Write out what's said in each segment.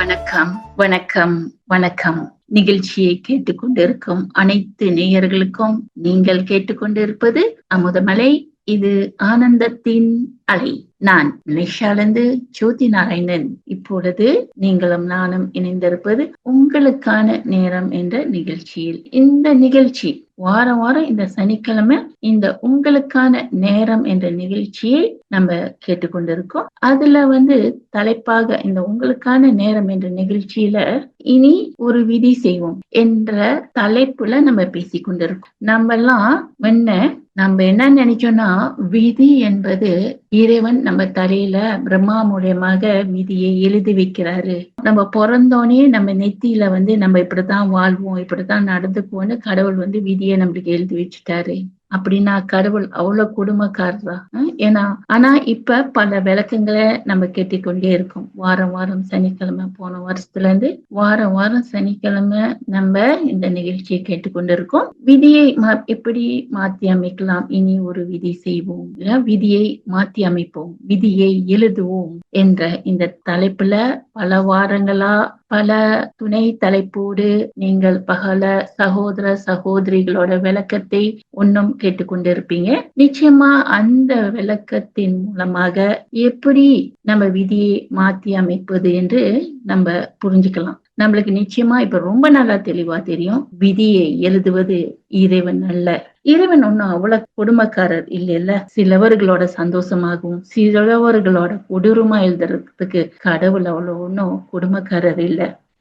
வணக்கம், வணக்கம், வணக்கம். நிகழ்ச்சியை கேட்டுக்கொண்டிருக்கும் அனைத்து நேயர்களுக்கும் நீங்கள் கேட்டுக்கொண்டிருப்பது அமுதமலை. இது ஆனந்தத்தின் அலை. நான் மலேசியாவிலிருந்து ஜோதி நாராயணன். இப்பொழுது நீங்களும் நானும் இணைந்திருப்பது உங்களுக்கான நேரம் என்ற நிகழ்ச்சியில். இந்த நிகழ்ச்சி வாரம் வாரம் இந்த சனிக்கிழமை இந்த உங்களுக்கான நேரம் என்ற நிகழ்ச்சியை நம்ம கேட்டுக்கொண்டிருக்கோம். அதுல தலைப்பாக இந்த உங்களுக்கான நேரம் என்ற நிகழ்ச்சியில இனி ஒரு விதி செய்வோம் என்ற தலைப்புல நம்ம பேசிக்கொண்டிருக்கோம். நம்ம என்ன நினைச்சோம்னா, விதி என்பது இறைவன் நம்ம தலையில பிரம்மா மூலியமாக விதியை எழுதி வைக்கிறாரு. நம்ம பிறந்தோனே நம்ம நெத்தியில நம்ம இப்படித்தான் வாழ்வோம், இப்படித்தான் நடந்துக்குவோம்னு கடவுள் விதியை நம்மளுக்கு எழுதி வச்சுட்டாரு. அப்படின்னா கடவுள் அவ்வளவு கொடுமைக்காரரா? ஆனா இப்ப பல விளக்கங்களை நம்ம கேட்டுக்கொண்டே இருக்கோம். வாரம் வாரம் சனிக்கிழமை, போன வருஷத்துல இருந்து வாரம் வாரம் சனிக்கிழமை நம்ம இந்த நிகழ்ச்சியை கேட்டுக்கொண்டு இருக்கோம். விதியை எப்படி மாத்தி அமைக்கலாம், இனி ஒரு விதி செய்வோம், விதியை மாத்தி அமைப்போம், விதியை எழுதுவோம் என்ற இந்த தலைப்புல பல வாரங்களா பல துணை தலைப்போடு நீங்கள் பகல சகோதர சகோதரிகளோட விளக்கத்தை ஒன்னும் கேட்டுக்கொண்டிருப்பீங்க. நிச்சயமா அந்த விளக்கத்தின் மூலமாக எப்படி நம்ம விதியை மாற்றி அமைப்பது என்று நம்ம புரிஞ்சுக்கலாம். நம்மளுக்கு நிச்சயமா இப்ப ரொம்ப நல்லா தெளிவா தெரியும், விதியை எழுதுவது இறைவன் அல்ல. இறைவன் ஒன்னும் அவ்வளவு கொடுமைக்காரர் இல்லைல்ல. சிலவர்களோட சந்தோஷமாகவும் சிலவர்களோட கொடூரமா எழுதுறதுக்கு கடவுள் அவ்வளவு ஒன்னும் கொடுமைக்காரர்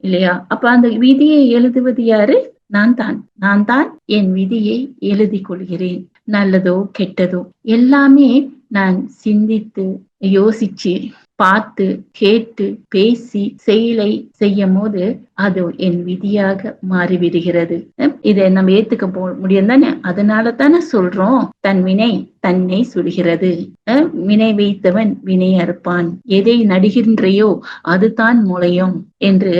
இல்லையா? அப்ப அந்த விதியை எழுதுவது யாரு? நான் தான் என் விதியை எழுதி கொள்கிறேன். நல்லதோ கெட்டதோ எல்லாமே நான் சிந்தித்து யோசிச்சு பார்த்து கேட்டு பேசி செயலை செய்யும் போது அது என் விதியாக மாறிவிடுகிறது. இதை நம்ம ஏத்துக்க முடியும் தானே? அதனால தானே சொல்றோம், தன் வினை தன்னை சுடுகிறது, வினை வைத்தவன் வினை அறுப்பான், எதை நடுகின்றையோ அதுதான் முளையும் என்று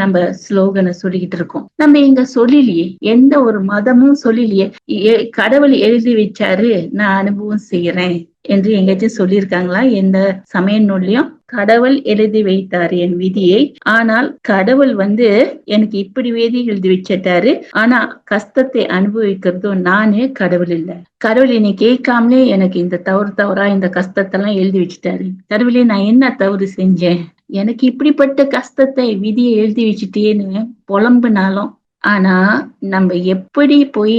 நம்ம ஸ்லோகனை சொல்லிக்கிட்டு இருக்கோம். நம்ம எங்க சொல்லலையே, எந்த ஒரு மதமும் சொல்லலையே கடவுள் எழுதி வச்சாரு நான் அனுபவம் செய்யறேன் என்று எங்கேயாச்சும் சொல்லியிருக்காங்களா? எந்த சமய நூல்லையும் கடவுள் எழுதி வைத்தாரு என் விதியை. ஆனால் கடவுள் எனக்கு இப்படி விதி எழுதி வச்சிட்டாரு, ஆனா கஷ்டத்தை அனுபவிக்கிறதும் நானு, கடவுள் இல்ல. கடவுள் என்னை கேட்காமலே எனக்கு இந்த தவறா இந்த கஷ்டத்தெல்லாம் எழுதி வச்சுட்டாரு. கடவுளே நான் என்ன தவறு செஞ்சேன், எனக்கு இப்படிப்பட்ட கஷ்டத்தை விதியை எழுதி வச்சுட்டேன்னு புலம்புனாலும், ஆனா நம்ம எப்படி போய்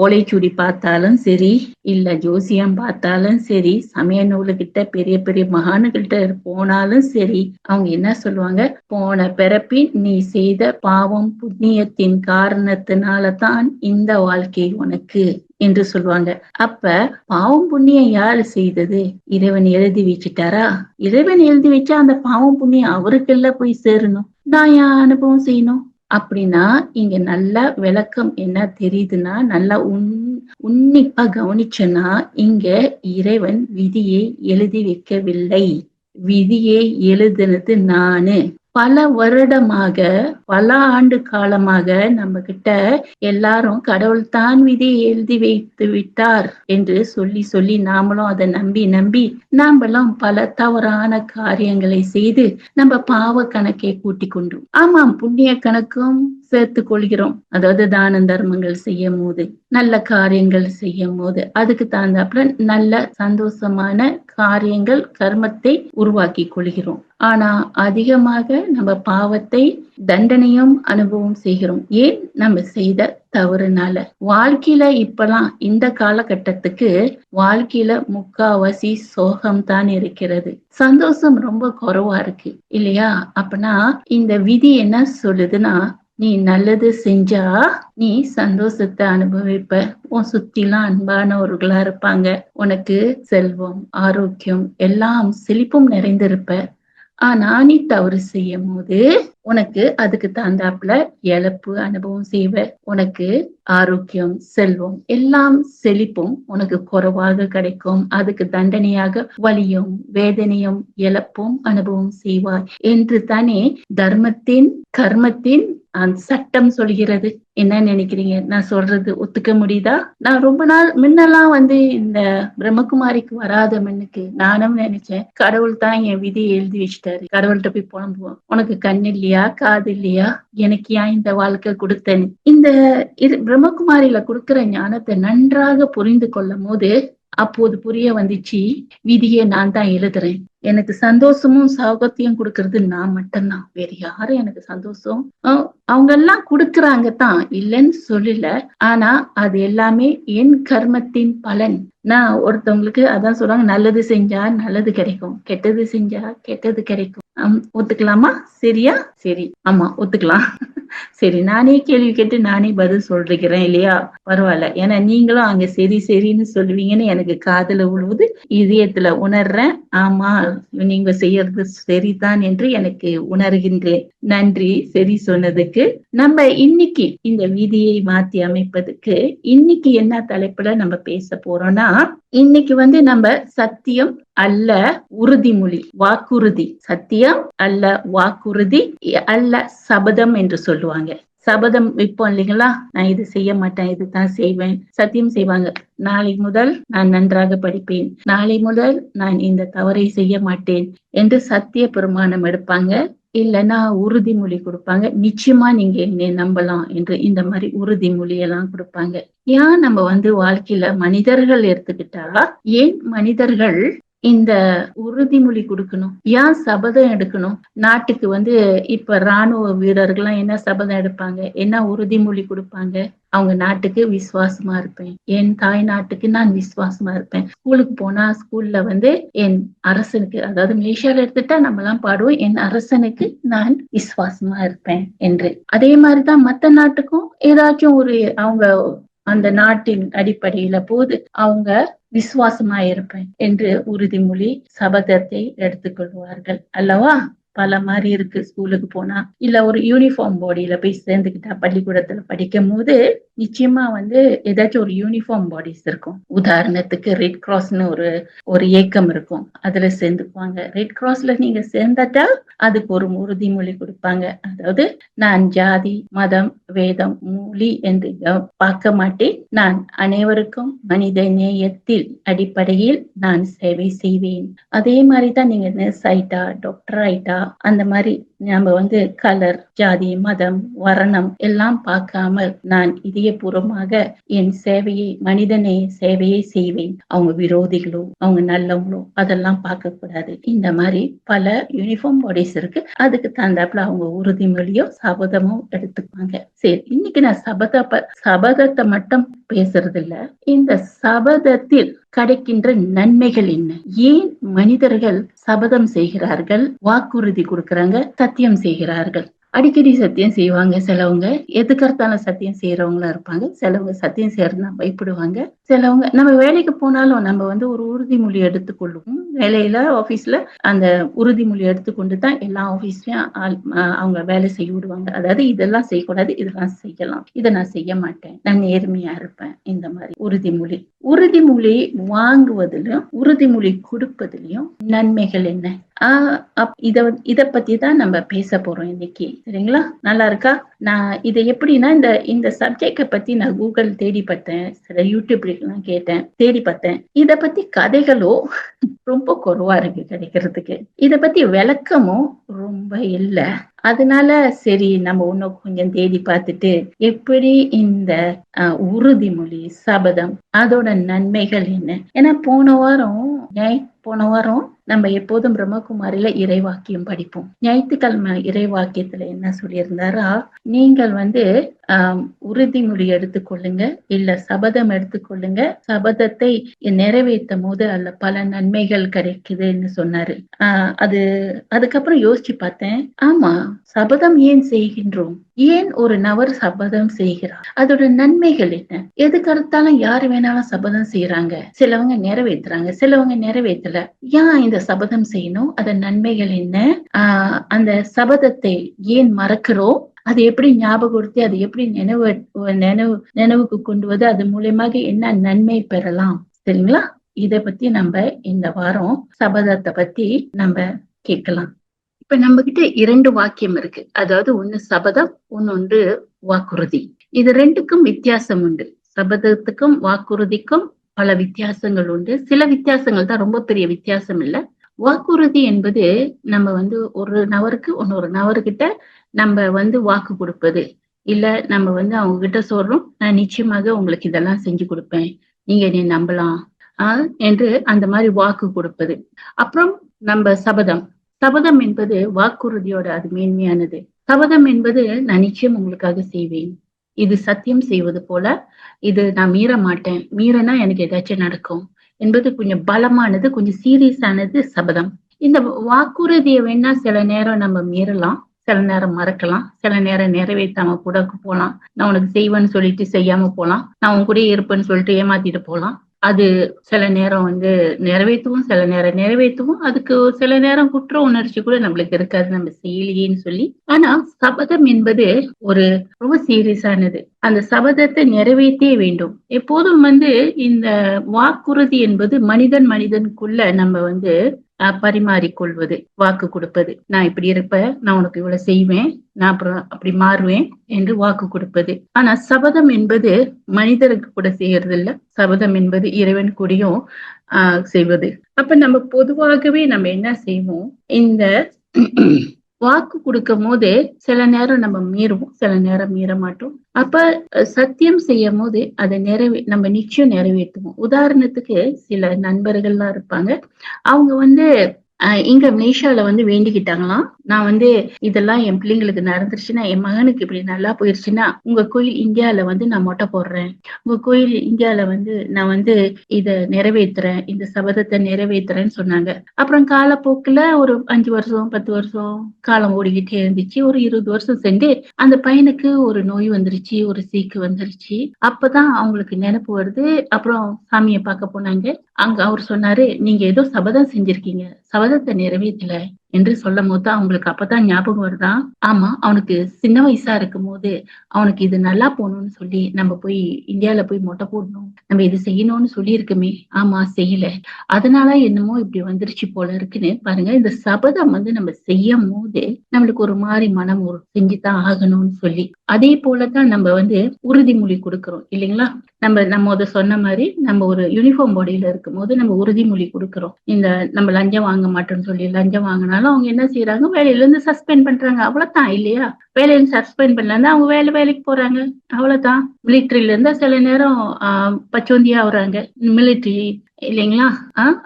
ஓலைச்சுடி பார்த்தாலும் சரி, இல்ல ஜோசியம் பார்த்தாலும் சரி, சமய நூலுகிட்ட பெரிய பெரிய மகான்கிட்ட போனாலும் சரி, அவங்க என்ன சொல்லுவாங்க? போன பிறப்பில் நீ செய்த பாவம் புண்ணியத்தின் காரணத்தினாலதான் இந்த வாழ்க்கை உனக்கு என்று சொல்லுவாங்க. அப்ப பாவம் புண்ணியம் யாரு செய்தது? இறைவன் எழுதி வச்சுட்டாரா? இறைவன் எழுதி வச்சா அந்த பாவம் புண்ணியம் அவருக்கெல்லாம் போய் சேரணும், நான் ஏன் அனுபவம் செய்யணும்? அப்படின்னா இங்க நல்ல விளக்கம் என்ன தெரியுதுன்னா, நல்லா உன்னிப்பா கவனிச்சனா, இங்க இறைவன் விதியை எழுதி வைக்கவில்லை, விதியை எழுதுனது நானு. பல வருடமாக பல ஆண்டு காலமாக நம்ம கிட்ட எல்லாரும் கடவுள் தான் விதியை எழுதி வைத்து விட்டார் என்று சொல்லி நாமளும் அதை நம்பி நாமெல்லாம் பல தவறான காரியங்களை செய்து நம்ம பாவ கணக்கை கூட்டிக் கொண்டோம். ஆமாம், புண்ணிய கணக்கும் சேர்த்து கொள்கிறோம். அதாவது தான தர்மங்கள் செய்யும் போது, நல்ல காரியங்கள் செய்யும் போது, அதுக்கு தகுந்தாப்புல நல்ல சந்தோஷமான காரியங்கள் கர்மத்தை உருவாக்கி கொள்கிறோம். ஆனா அதிகமாக நம்ம பாவத்தை தண்டனையும் அனுபவம் செய்கிறோம். ஏன்? நம்ம செய்த தவறுனால. வாழ்க்கையில இப்பெல்லாம் இந்த காலகட்டத்துக்கு வாழ்க்கையில முக்காவாசி சோகம்தான் இருக்கிறது, சந்தோஷம் ரொம்ப குறைவா இருக்கு இல்லையா? அப்பனா இந்த விதி என்ன சொல்லுதுன்னா, நீ நல்லது செஞ்சா நீ சந்தோஷத்தை அனுபவிப்ப, உன் சுத்திலாம் அன்பானவர்களா இருப்பாங்க, உனக்கு செல்வம் ஆரோக்கியம் எல்லாம் செழிப்பும் நிறைந்திருப்ப. ஆனா நீ தவறு செய்யும் போது உனக்கு அதுக்கு தகுந்தாப்புல இழப்பு அனுபவம் செய்வ, உனக்கு ஆரோக்கியம் செல்வம் எல்லாம் செழிப்பும் உனக்கு குறைவாக கிடைக்கும், அதுக்கு தண்டனையாக வலியும் வேதனையும் இழப்பும் அனுபவம் செய்வாய் என்று தானே தர்மத்தின் கர்மத்தின் சட்டம் சொல்கிறது. என்ன நினைக்கிறீங்க? நான் சொல்றது ஒத்துக்க முடியுதா? நான் ரொம்ப நாள் முன்னெல்லாம் இந்த பிரம்மகுமாரிக்கு வராத மண்ணுக்கு நானும் நினைச்சேன் கடவுள் தான் என் விதியை எழுதி வச்சுட்டாரு, கடவுள்கிட்ட போய் புலம்புவோம், உனக்கு கண் இல்லையா, காது இல்லையா, எனக்கு ஏன் இந்த வாழ்க்கை கொடுத்தேன்னு. இந்த பிரம்மகுமாரியில கொடுக்கிற ஞானத்தை நன்றாக புரிந்து கொள்ளும் போது அப்போது புரிய வந்துச்சு, விதியை நான் தான் எழுதுறேன், எனக்கு சந்தோஷமும் சௌகத்தியம் கொடுக்கறது நான் மட்டும்தான், வேற யாரும் எனக்கு சந்தோஷம் அவங்க எல்லாம் கொடுக்கறாங்க தான், இல்லைன்னு சொல்லல. ஆனா அது எல்லாமே என் கர்மத்தின் பலன். நான் ஒருத்தவங்களுக்கு அதான் சொல்றாங்க, நல்லது செஞ்சா நல்லது கிடைக்கும், கெட்டது செஞ்சா கெட்டது கிடைக்கும். ஒத்துக்கலாமா? சரியா? சரி, ஆமா ஒத்துக்கலாம். சரி, நானே கேள்வி கேட்டு நானே பதில் சொல்றேன் இல்லையா? பரவாயில்ல, ஏன்னா நீங்களும் அங்க சரி சரின்னு சொல்லுவீங்கன்னு எனக்கு காதுல விழுவுது, இதயத்துல உணர்றேன். ஆமா, நீங்க செய்யறது சரிதான் என்று எனக்கு உணர்கின்றேன். நன்றி சரி சொன்னதுக்கு. நம்ம இன்னைக்கு இந்த விதியை மாத்தி அமைப்பதுக்கு இன்னைக்கு என்ன தலைப்புல நம்ம பேச போறோம்னா, இன்னைக்கு நம்ம சத்தியம் அல்ல உறுதிமொழி, வாக்குறுதி, சத்தியம் அல்ல வாக்குறுதி அல்ல சபதம் என்று சொல்லுவாங்க. சபதம் வைப்போம் இல்லைங்களா, நான் இது செய்ய மாட்டேன், இதுதான் செய்வேன். சத்தியம் செய்வாங்க, நாளை முதல் நான் நன்றாக படிப்பேன், நாளை முதல் நான் இந்த தவறை செய்ய மாட்டேன் என்று சத்திய பிரமாணம் எடுப்பாங்க. இல்லைன்னா உறுதிமொழி கொடுப்பாங்க, நிச்சயமா நீங்க என்னை நம்பலாம் என்று இந்த மாதிரி உறுதிமொழி எல்லாம் கொடுப்பாங்க. ஏன் நம்ம வாழ்க்கையில மனிதர்கள் எடுத்துக்கிட்டா, ஏன் மனிதர்கள் இந்த உறுதிமொழி கொடுக்கணும், ஏன் சபதம் எடுக்கணும்? நாட்டுக்கு இப்ப ராணுவ வீரர்கள்லாம் என்ன சபதம் எடுப்பாங்க, என்ன உறுதிமொழி கொடுப்பாங்க? அவங்க நாட்டுக்கு விசுவாசமா இருப்பேன், என் தாய் நாட்டுக்கு நான் விசுவாசமா இருப்பேன். ஸ்கூலுக்கு போனா ஸ்கூல்ல என் அரசனுக்கு, அதாவது மலேசியால எடுத்துட்டா நம்ம எல்லாம் பாடுவோம், என் அரசனுக்கு நான் விசுவாசமா இருப்பேன் என்று. அதே மாதிரிதான் மத்த நாட்டுக்கும் ஏதாச்சும் அவங்க அந்த நாட்டின் அடிப்படையில போது அவங்க விசுவாசமா இருப்பேன் என்று உறுதிமொழி சபதத்தை எடுத்துக்கொள்வார்கள் அல்லவா? பல மாதிரி இருக்கு. ஸ்கூலுக்கு போனா இல்ல ஒரு யூனிஃபார்ம் பாடியில போய் சேர்ந்துக்கிட்டா, பள்ளிக்கூடத்துல படிக்கும் போது நிச்சயமா ஏதாச்சும் ஒரு யூனிஃபார்ம் பாடிஸ் இருக்கும். உதாரணத்துக்கு ரெட் கிராஸ்னு ஒரு இயக்கம் இருக்கும், அதுல சேர்ந்துக்குவாங்க. ரெட் கிராஸ்ல நீங்க சேர்ந்தாட்டா அதுக்கு ஒரு உறுதிமொழி கொடுப்பாங்க, அதாவது நான் ஜாதி மதம் வேதம் மொழி என்று பார்க்க மாட்டேன், நான் அனைவருக்கும் மனித நேயத்தில் அடிப்படையில் நான் சேவை செய்வேன். அதே மாதிரிதான் நீங்க நர்ஸ் ஆயிட்டா, டாக்டர் ஆயிட்டா, அந்த மாதிரி நம்ம கலர் ஜாதி மதம் வர்ணம் எல்லாம் பார்க்காமல் நான் இதயபூர்வமாக என் சேவையை, மனிதனை சேவையை செய்வேன். அவங்க விரோதிகளோ அவங்க நல்லவங்களோ அதெல்லாம் பார்க்க கூடாது. இந்த மாதிரி பல யூனிஃபார்ம் பாடிஸ் இருக்கு, அதுக்கு தகுந்தாப்புல அவங்க உறுதிமொழியோ சபதமோ எடுத்துப்பாங்க. சரி, இன்னைக்கு நான் சபதத்தை மட்டும் பேசுறது இல்ல, இந்த சபதத்தில் கிடைக்கின்ற நன்மைகள் என்ன, ஏன் மனிதர்கள் சபதம் செய்கிறார்கள், வாக்குறுதி கொடுக்கறாங்க, சத்தியம் செய்கிறார்கள். அடிக்கடி சத்தியம் செய்வாங்க சிலவங்க, எதுக்கர்த்தாலும் சத்தியம் செய்யறவங்களா இருப்பாங்க. சிலவங்க சத்தியம் செய்யறதுனா பயப்படுவாங்க. சிலவங்க நம்ம வேலைக்கு போனாலும் நம்ம ஒரு உறுதிமொழி எடுத்துக்கொள்ளுவோம். வேலையில ஆபீஸ்ல அந்த உறுதிமொழி எடுத்துக்கொண்டு தான் எல்லா ஆபீஸ்லயும் அவங்க வேலை செய்ய விடுவாங்க. அதாவது இதெல்லாம் செய்யக்கூடாது, இதெல்லாம் செய்யலாம், இதை நான் செய்ய மாட்டேன், நான் நேர்மையா இருப்பேன். இந்த மாதிரி உறுதிமொழி வாங்குவதிலும் உறுதிமொழி கொடுப்பதிலும் நன்மைகள் என்ன, இத பத்தி தான் நம்ம பேச போறோம் இன்னைக்கு. சரிங்களா? நல்லா இருக்கா? நான் இதை எப்படின்னா இந்த சப்ஜெக்ட பத்தி நான் கூகுள் தேடி பார்த்தேன், சில யூடியூப் எல்லாம் கேட்டேன், தேடி பார்த்தேன். இத பத்தி கதைகளோ ரொம்ப குறைவா இருக்கு கிடைக்கிறதுக்கு, இத பத்தி விளக்கமும் ரொம்ப இல்ல. அதனால சரி, நம்ம இன்னும் கொஞ்சம் தேடி பார்த்துட்டு எப்படி இந்த உறுதிமொழி சபதம் அதோட நன்மைகள் என்ன. ஏன்னா போன வாரம் நம்ம எப்போதும் பிரம்மகுமாரில இறைவாக்கியம் படிப்போம். ஞாயிற்றுக்கிழமை இறைவாக்கியத்துல என்ன சொல்லியிருந்தாரா, நீங்கள் உறுதிமொழி எடுத்துக்கொள்ளுங்க, இல்ல சபதம் எடுத்துக்கொள்ளுங்க, சபதத்தை நிறைவேற்றும் போது அல்ல பல நன்மைகள் கிடைக்குதுன்னு சொன்னாரு. அதுக்கப்புறம் யோசிச்சு பார்த்தேன், ஆமா, சபதம் ஏன் செய்கின்றோம், ஏன் ஒரு நபர் சபதம் செய்கிறார், அதோட நன்மைகள் என்ன? எதுக்கடுத்தாலும் யாரு வேணாலும் சபதம் செய்யறாங்க, சிலவங்க நிறைவேற்றுறாங்க, சிலவங்க நிறைவேற்றல. ஏன் இந்த சபதம் செய்யணும், அதன் நன்மைகள் என்ன, அந்த சபதத்தை ஏன் மறக்கிறோம், அது எப்படி ஞாபகப்படுத்தி அதை எப்படி நினைவுக்கு கொண்டு வந்து அது மூலமாக என்ன நன்மை பெறலாம். சரிங்களா? இத பத்தி நம்ம இந்த வாரம் சபதத்தை பத்தி நம்ம கேட்கலாம். இப்ப இப்ப நம்ம கிட்ட 2 வாக்கியம் இருக்கு. அதாவது ஒண்ணு சபதம், இன்னொன்று வாக்குறுதி. இது 2க்கும் வித்தியாசம் உண்டு. சபதத்துக்கும் வாக்குறுதிக்கும் பல வித்தியாசங்கள் உண்டு. சில வித்தியாசங்கள் தான், ரொம்ப பெரிய வித்தியாசம் இல்ல. வாக்குறுதி என்பது நம்ம ஒரு நபருக்கு இன்னொரு நபர்கிட்ட நம்ம வாக்கு கொடுப்பது. இல்ல நம்ம அவங்க கிட்ட சொல்றோம், நான் நிச்சயமாக உங்களுக்கு இதெல்லாம் செஞ்சு கொடுப்பேன், நீங்க என்னை நம்பலாம் என்று அந்த மாதிரி வாக்கு கொடுப்பது. அப்புறம் நம்ம சபதம். சபதம் என்பது வாக்குறுதியோட அது மேன்மையானது. சபதம் என்பது நான் நிச்சயம் உங்களுக்காக செய்வேன், இது சத்தியம் செய்வது போல, இது நான் மீற மாட்டேன், மீறினா எனக்கு ஏதாச்சும் நடக்கும் என்பது கொஞ்சம் பலமானது, கொஞ்சம் சீரியஸானது சபதம். இந்த வாக்குறுதியை வேணா சில நேரம் நம்ம மீறலாம், சில நேரம் மறக்கலாம், சில நேரம் நிறைவேற்றாம கூட போலாம். நான் உனக்கு செய்வேன்னு சொல்லிட்டு செய்யாம போலாம், நான் உன் கூட இருப்பேன்னு சொல்லிட்டு ஏமாத்திட்டு போலாம். அது சில நேரம் நிறைவேற்றுவோம், சில நேரம் நிறைவேற்றுவோம். அதுக்கு சில நேரம் குற்ற உணர்ச்சி கூட நம்மளுக்கு இருக்காது, நம்ம செய்யலையேன்னு சொல்லி. ஆனா சபதம் என்பது ஒரு ரொம்ப சீரியஸானது. அந்த சபதத்தை நிறைவேற்றே வேண்டும். எப்போதும் இந்த வாக்குறுதி என்பது மனிதனுக்குள்ள நம்ம பரிமாறிக்கொள்வது, வாக்கு கொடுப்பது. நான் இப்படி இருப்பேன், நான் உனக்கு இவ்வளவு செய்வேன், நான் அப்புறம் அப்படி மாறுவேன் என்று வாக்கு கொடுப்பது. ஆனா சபதம் என்பது மனிதருக்கு கூட செய்யறது இல்ல. சபதம் என்பது இறைவன் கூடயும் செய்வது. அப்ப நம்ம பொதுவாகவே நம்ம என்ன செய்வோம், இந்த வாக்கு கொடுக்கும் போது சில நேரம் நம்ம மீறுவோம், சில நேரம் மீற மாட்டோம். அப்ப சத்தியம் செய்யும் போது அதை நம்ம நிச்சயம் நிறைவேற்றுவோம். உதாரணத்துக்கு சில நண்பர்கள்லாம் இருப்பாங்க, அவங்க இங்க மலேசியால வேண்டிக்கிட்டாங்களாம், நான் இதெல்லாம் என் பிள்ளைங்களுக்கு நடந்துருச்சுன்னா, என் மகனுக்கு இப்படி நல்லா போயிருச்சுன்னா, உங்க கோயில் இந்தியால நான் மொட்டை போடுறேன், உங்க கோயில் இந்தியால நான் இத நிறைவேற்றுறேன், இந்த சபதத்தை நிறைவேற்றுறேன்னு சொன்னாங்க. அப்புறம் காலப்போக்குல ஒரு 5 வருஷம் 10 வருஷம் காலம் ஓடிக்கிட்டே இருந்துச்சு. ஒரு 20 வருஷம் சென்று அந்த பையனுக்கு ஒரு நோய் வந்துருச்சு, ஒரு சீக்கு வந்துருச்சு. அப்பதான் அவங்களுக்கு நினைப்பு வருது. அப்புறம் சாமியை பார்க்க போனாங்க. அங்க அவர் சொன்னாரு, நீங்க ஏதோ சபதம் செஞ்சிருக்கீங்க, சபதத்தை நிறைவேற்றல என்று சொல்லும் போது அவங்களுக்கு அப்பதான் ஞாபகம் வருதான், ஆமா அவனுக்கு சின்ன வயசா இருக்கும் போது அவனுக்கு இது நல்லா போகணும்னு சொல்லி நம்ம போய் இந்தியால போய் மொட்டை போடணும், நம்ம இது செய்யணும்னு சொல்லி இருக்குமே, ஆமா செய்யல, அதனால என்னமோ இப்படி வந்துருச்சு போல இருக்குன்னு பாருங்க. இந்த சபதம் நம்ம செய்யும் போது நம்மளுக்கு ஒரு மாதிரி மனம் ஒரு செஞ்சுதான் ஆகணும்னு சொல்லி, அதே போலதான் நம்ம உறுதிமொழி கொடுக்கிறோம் இல்லைங்களா. நம்ம அதை சொன்ன மாதிரி நம்ம ஒரு யூனிஃபார்ம் பாடியில இருக்கும் போது நம்ம உறுதிமொழி கொடுக்கிறோம். இந்த நம்ம லஞ்சம் வாங்க மாட்டோம்னு சொல்லி லஞ்சம் வாங்கினாலும் அவங்க என்ன செய்யறாங்க, வேலையில இருந்து சஸ்பெண்ட் பண்றாங்க, அவ்வளவுதான் இல்லையா. வேலையில சஸ்பெண்ட் பண்ணல, அவங்க வேலைக்கு போறாங்க, அவ்வளவுதான். மிலிட்டரியில இருந்தா சில நேரம் பச்சோந்தியா ஆகுறாங்க மிலிட்டரி இல்லைங்களா.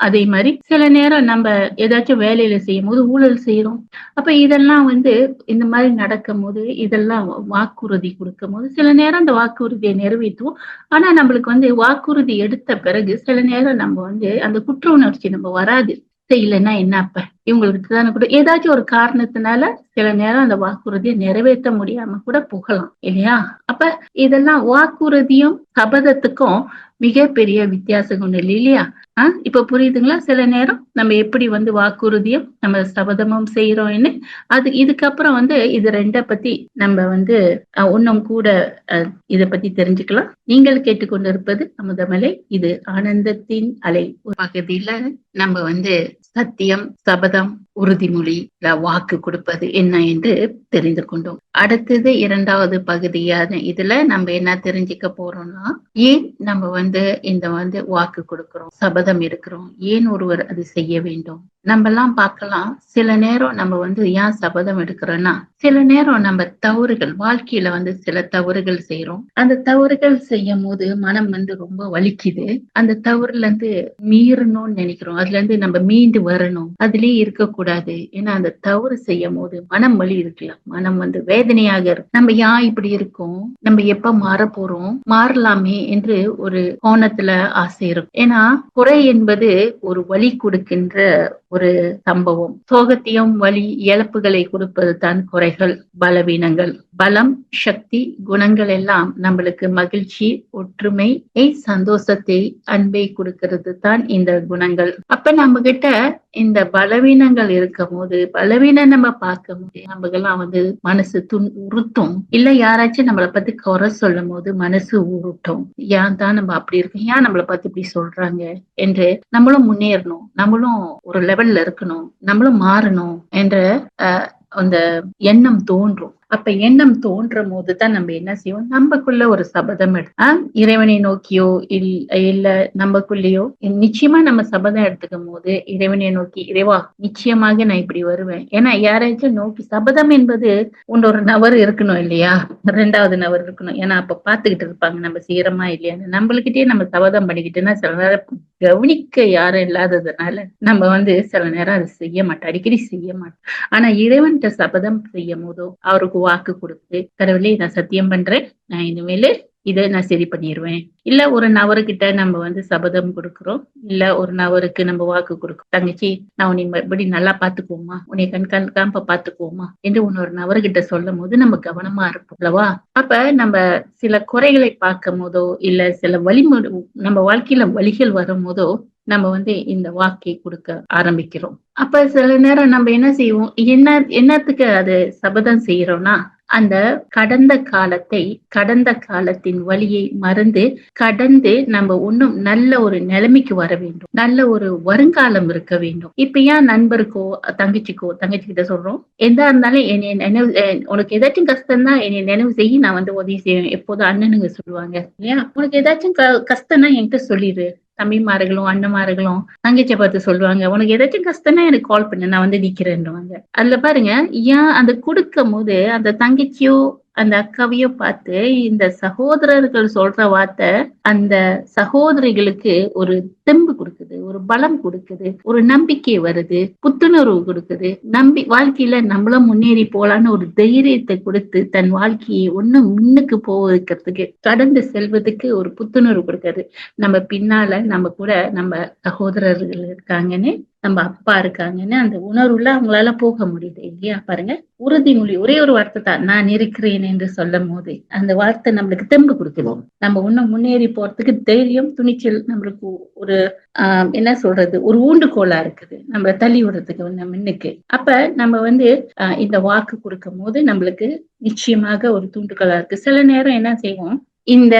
அதே மாதிரி சில நேரம் நம்ம ஏதாச்சும் வேலையில செய்யும் போது ஊழல் செய்யறோம். அப்ப இதெல்லாம் இந்த மாதிரி நடக்கும் போது, இதெல்லாம் வாக்குறுதி கொடுக்கும் போது சில நேரம் அந்த வாக்குறுதியை நிறைவேற்றுவோம். ஆனா நம்மளுக்கு வாக்குறுதி எடுத்த பிறகு சில நேரம் நம்ம அந்த குற்ற உணர்ச்சி நம்ம வராது, செய்யலைன்னா என்ன, அப்ப இவங்களுக்கு தானே கூட ஏதாச்சும் ஒரு காரணத்தினால சில நேரம் அந்த வாக்குறுதியை நிறைவேற்ற முடியாம கூட போகலாம் இல்லையா. அப்ப இதெல்லாம் வாக்குறுதியும் சபதத்துக்கும் மிகப்பெரிய வித்தியாசம் ஒண்ணு இல்லை இல்லையா. இப்ப புரியுதுங்களா. சில நேரம் நம்ம எப்படி வாக்குறுதியும் நம்ம சபதமும் செய்யறோம்னு, அது இதுக்கப்புறம் இது 2 பத்தி நம்ம இன்னும் கூட இத பத்தி தெரிஞ்சுக்கலாம். நீங்கள் கேட்டுக்கொண்டிருப்பது அமுதமலை, இது ஆனந்தத்தின் அலை. ஒரு பகுதியில நம்ம சத்தியம், சபதம், உறுதிமொழி, வாக்கு கொடுப்பது என்ன என்று தெரிந்து கொண்டோம். அடுத்தது 2வது பகுதியான இதுல நம்ம என்ன தெரிஞ்சுக்க போறோம்னா, ஏன் நம்ம இந்த வாக்கு கொடுக்கிறோம், சபதம் எடுக்கிறோம், ஏன் ஒருவர் அது செய்ய வேண்டும். நம்ம எல்லாம் பார்க்கலாம், சில நேரம் நம்ம ஏன் சபதம் எடுக்கிறோம்னா, சில நேரம் நம்ம தவறுகள் வாழ்க்கையில சில தவறுகள் செய்யறோம். அந்த தவறுகள் செய்யும் போது மனம் ரொம்ப வலிக்குது. அந்த தவறுல இருந்து மீறணும்னு நினைக்கிறோம், அதுல இருந்து நம்ம மீண்டு வரணும், அதுலயே இருக்கக்கூடாது. ஏன்னா அந்த தவறு செய்யும் போது மனம் வலி இருக்குல்ல, மனம் வேதனையாக இருக்கும். நம்ம ஏன் இப்படி இருக்கோம், நம்ம எப்ப மாற போறோம், மாறலாமே என்று ஒரு கோணத்துல ஆசை இருக்கும். ஏன்னா குறை என்பது ஒரு வலி கொடுக்கின்ற ஒரு சம்பவம். சோகத்தையும் வலி இழப்புகளை கொடுப்பது தான் குறைகள், பலவீனங்கள். பலம், சக்தி, குணங்கள் எல்லாம் நம்மளுக்கு மகிழ்ச்சி, ஒற்றுமை, சந்தோஷத்தை, அன்பை கொடுக்கிறது தான் இந்த குணங்கள். அப்ப நம்ம கிட்ட இந்த பலவீனங்கள் இருக்கும் போது பலவீனம் நம்ம பார்க்கும் போது நமக்கெல்லாம் மனசு உறுத்தும். இல்ல யாராச்சும் நம்மளை பத்தி குறை சொல்லும் போது மனசு உருட்டும். ஏன் தான் நம்ம அப்படி இருக்கோம், ஏன் நம்மளை பத்தி இப்படி சொல்றாங்க என்று நம்மளும் முன்னேறணும், நம்மளும் ஒரு லெவல்ல இருக்கணும், நம்மளும் மாறணும் என்ற அந்த எண்ணம் தோன்றும். அப்ப எண்ணம் தோன்றும் போதுதான் நம்ம என்ன செய்வோம், நமக்குள்ள ஒரு சபதம் இறைவனை நோக்கியோ இல்ல நமக்குள்ளேயோ நிச்சயமா நம்ம சபதம் எடுத்துக்கும் போது இறைவனை நோக்கி, இறைவா நிச்சயமாக நான் இப்படி வருவேன். ஏன்னா யாராச்சும் நோக்கி சபதம் என்பது ஒரு நபர் இருக்கணும் இல்லையா, 2வது நபர் இருக்கணும். ஏன்னா அப்ப பாத்துக்கிட்டு இருப்பாங்க நம்ம சீரமா இல்லையான்னு. நம்மளுக்கிட்டே நம்ம சபதம் பண்ணிக்கிட்டோம்னா சில நேரம் கவனிக்க யாரும் இல்லாததுனால நம்ம சில நேரம் அதை செய்ய மாட்டோம், அடிக்கடி செய்ய மாட்டோம். ஆனா இறைவன்கிட்ட சபதம் செய்யும் போதோ அவருக்கு வாக்கு கொடுத்து, கடவுளே நான் சத்தியம் பண்றேன், நான் இனிமேலு இதை நான் சரி பண்ணிடுவேன். இல்ல ஒரு நபருக்கிட்ட நம்ம சபதம் கொடுக்கிறோம், இல்ல ஒரு நபருக்கு நம்ம வாக்கு கொடுக்கிறோம், தங்கச்சி நான் உன்னை இப்படி நல்லா பாத்துக்குவோமா, உன்னை கண்காணிக்காம பாத்துக்குவோமா என்று ஒரு நபர்கிட்ட சொல்லும் போது நம்ம கவனமா இருப்போம் அல்லவா. அப்ப நம்ம சில குறைகளை பார்க்கும் போதோ இல்ல சில வழிமுறை நம்ம வாழ்க்கையில வழிகள் வரும் போதோ நம்ம இந்த வாக்கை கொடுக்க ஆரம்பிக்கிறோம். அப்ப சில நேரம் நம்ம என்ன செய்வோம், என்னத்துக்கு அது சபதம் செய்யறோம்னா, அந்த கடந்த காலத்தின் வழியை மறந்து கடந்து நம்ம இன்னும் நல்ல ஒரு நிலைமைக்கு வர வேண்டும், நல்ல ஒரு வருங்காலம் இருக்க வேண்டும். இப்ப ஏன் நண்பருக்கோ தங்கச்சிக்கிட்ட சொல்றோம், எதா இருந்தாலும் என்னை நினைவு, உனக்கு ஏதாச்சும் கஷ்டம் தான் என்னை நினைவு செய்ய, நான் உதவி செய்வேன். எப்போதும் அண்ணனுங்க சொல்லுவாங்க இல்லையா, உனக்கு ஏதாச்சும் கஷ்டம்னா என்கிட்ட சொல்லிடு. தம்பிமார்களும் அண்ணமார்களும் தங்கச்சியை பார்த்து சொல்லுவாங்க, உனக்கு ஏதாச்சும் கஷ்டம்னா எனக்கு கால் பண்ணு, நான் நிக்கிறேன்னுவாங்க. அதுல பாருங்க, ஏன் அந்த கொடுக்கும் போது அந்த தங்கச்சியோ அந்த அக்காவையோ பார்த்து இந்த சகோதரர்கள் சொல்ற வார்த்தை அந்த சகோதரிகளுக்கு ஒரு தெம்பு கொடுக்குது, ஒரு பலம் கொடுக்குது, ஒரு நம்பிக்கை வருது, புத்துணர்வு கொடுக்குது, வாழ்க்கையில நம்மளும் முன்னேறி போலான்னு ஒரு தைரியத்தை கொடுத்து தன் வாழ்க்கையை ஒன்னும் முன்னுக்கு போவதற்கு கடந்து செல்வதற்கு ஒரு புத்துணர்வு கொடுக்குது. நம்ம பின்னால நம்ம கூட நம்ம சகோதரர்கள் இருக்காங்கன்னு, நம்ம அப்பா இருக்காங்கன்னு அந்த உணர்வுல அவங்களால போக முடியுது இல்லையா. பாருங்க, உறுதிமொழி ஒரே ஒரு வார்த்தை தான், நான் இருக்கிறேன் என்று சொல்லும் போது அந்த வார்த்தை நம்மளுக்கு தெம்பு கொடுக்கணும். நம்ம இன்னும் முன்னேறி போறதுக்கு தைரியம், துணிச்சல் நம்மளுக்கு ஒரு என்ன சொல்றது, ஒரு ஊண்டுகோலா இருக்குது நம்மள தள்ளி விடுறதுக்கு முன்னுக்கு. அப்ப நம்ம இந்த வாக்கு கொடுக்கும் போது நம்மளுக்கு நிச்சயமாக ஒரு தூண்டுகோலா இருக்கு. சில நேரம் என்ன செய்வோம், இந்த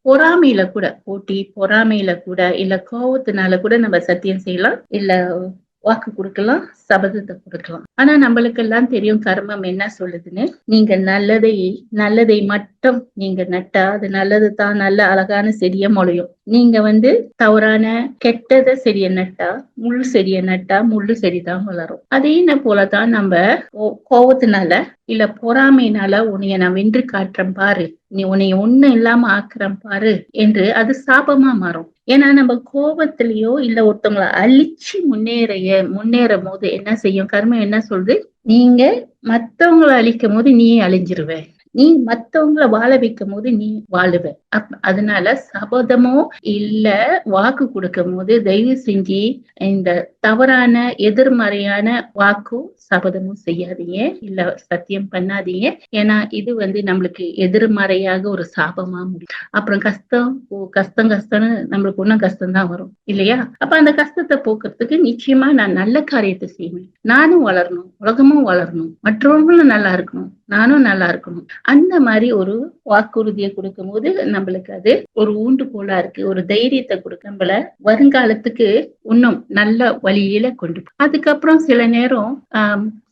பொறாமையில கூட, போட்டி பொறாமையில கூட இல்ல கோபத்தினால கூட நம்ம சத்தியம் செய்யலாம், இல்ல வாக்கு கொடுக்கலாம், சபதத்தை கொடுக்கலாம். ஆனா நம்மளுக்கு எல்லாம் தெரியும் கர்மம் என்ன சொல்லுதுன்னு. நீங்க நல்லதை மட்டும் நீங்க நட்டா அது நல்லது தான், நல்ல அழகான செடிய முளையும். நீங்க தவறான கெட்டத செடிய நட்டா, முள்ளு செடிய நட்டா முள்ளு செடிதான் வளரும். அதே போலதான் நம்ம கோபத்தினால இல்ல பொறாமையினால உன்னைய நான் வென்று காட்டுறேன் பாரு, நீ உன்னைய ஒண்ணும் இல்லாம ஆக்குறேன் பாரு என்று அது சாபமா மாறும். ஏன்னா நம்ம கோபத்திலயோ இல்ல ஒருத்தவங்களை அழிச்சு முன்னேறும் போது என்ன செய்யும், கர்மம் என்ன சொல்லுது, நீங்க மத்தவங்களை அழிக்கும் போது நீயே அழிஞ்சிருவ, நீ மத்தவங்களை வாழ வைக்கும் போது நீ வாழுவ. அதனால சபதமோ இல்ல வாக்கு கொடுக்கும் போது தயவு செஞ்சு இந்த தவறான எதிர்மறையான வாக்கும் சபதமும் செய்யாதீங்க, இல்ல சத்தியம் பண்ணாதீங்க. ஏன்னா இது நம்மளுக்கு எதிர்மறையாக ஒரு சாபமா முடியும். அப்புறம் கஷ்டம்னு நம்மளுக்கு ஒன்னும் கஷ்டம் தான் வரும் இல்லையா. அப்ப அந்த கஷ்டத்தை போக்குறதுக்கு நிச்சயமா நான் நல்ல காரியத்தை செய்வேன், நானும் வளரணும், உலகமும் வளரணும், மற்றவர்களும் நல்லா இருக்கணும், நானும் நல்லா இருக்கணும். அந்த மாதிரி ஒரு வாக்குறுதியை கொடுக்கும் போது நம்மளுக்கு அது ஒரு ஊண்டுகோலா இருக்கு, ஒரு தைரியத்தை கொடுக்க நம்மள வருங்காலத்துக்கு இன்னும் நல்ல வழியில கொண்டு. அதுக்கப்புறம் சில நேரம்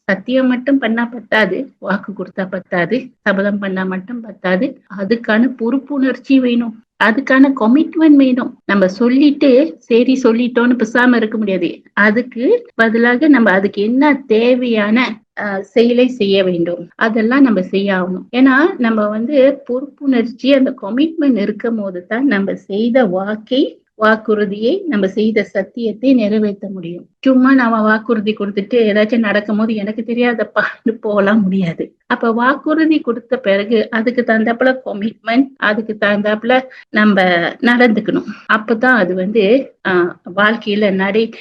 சத்தியம் மட்டும் பண்ணா பத்தாது, வாக்கு கொடுத்தா பத்தாது, சபதம் பண்ணா மட்டும் பத்தாது, அதுக்கான பொறுப்புணர்ச்சி வேணும், அதுக்கான கமிட்மெண்ட் வேணும். நம்ம சொல்லிட்டு சரி சொல்லிட்டோம்னு பேசாம இருக்க முடியாது. அதுக்கு பதிலாக நம்ம அதுக்கு என்ன தேவையான செயலை செய்ய வேண்டும், அதெல்லாம் நம்ம செய்ய ஆகணும். ஏன்னா நம்ம பொறுப்புணர்ச்சி அந்த கமிட்மெண்ட் இருக்கும் போதுதான் நம்ம செய்த வாக்குறுதியை நம்ம செய்த சத்தியத்தை நிறைவேற்ற முடியும். சும்மா நம்ம வாக்குறுதி கொடுத்துட்டு ஏதாச்சும் நடக்கும் போது எனக்கு தெரியாதப்பான்னு போகலாம் முடியாது. அப்ப வாக்குறுதி கொடுத்த பிறகு அதுக்கு தகுந்தாப்புல கமிட்மெண்ட், அதுக்கு தகுந்தாப்புல நம்ம நடந்துக்கணும். அப்பதான் அது வாழ்க்கையில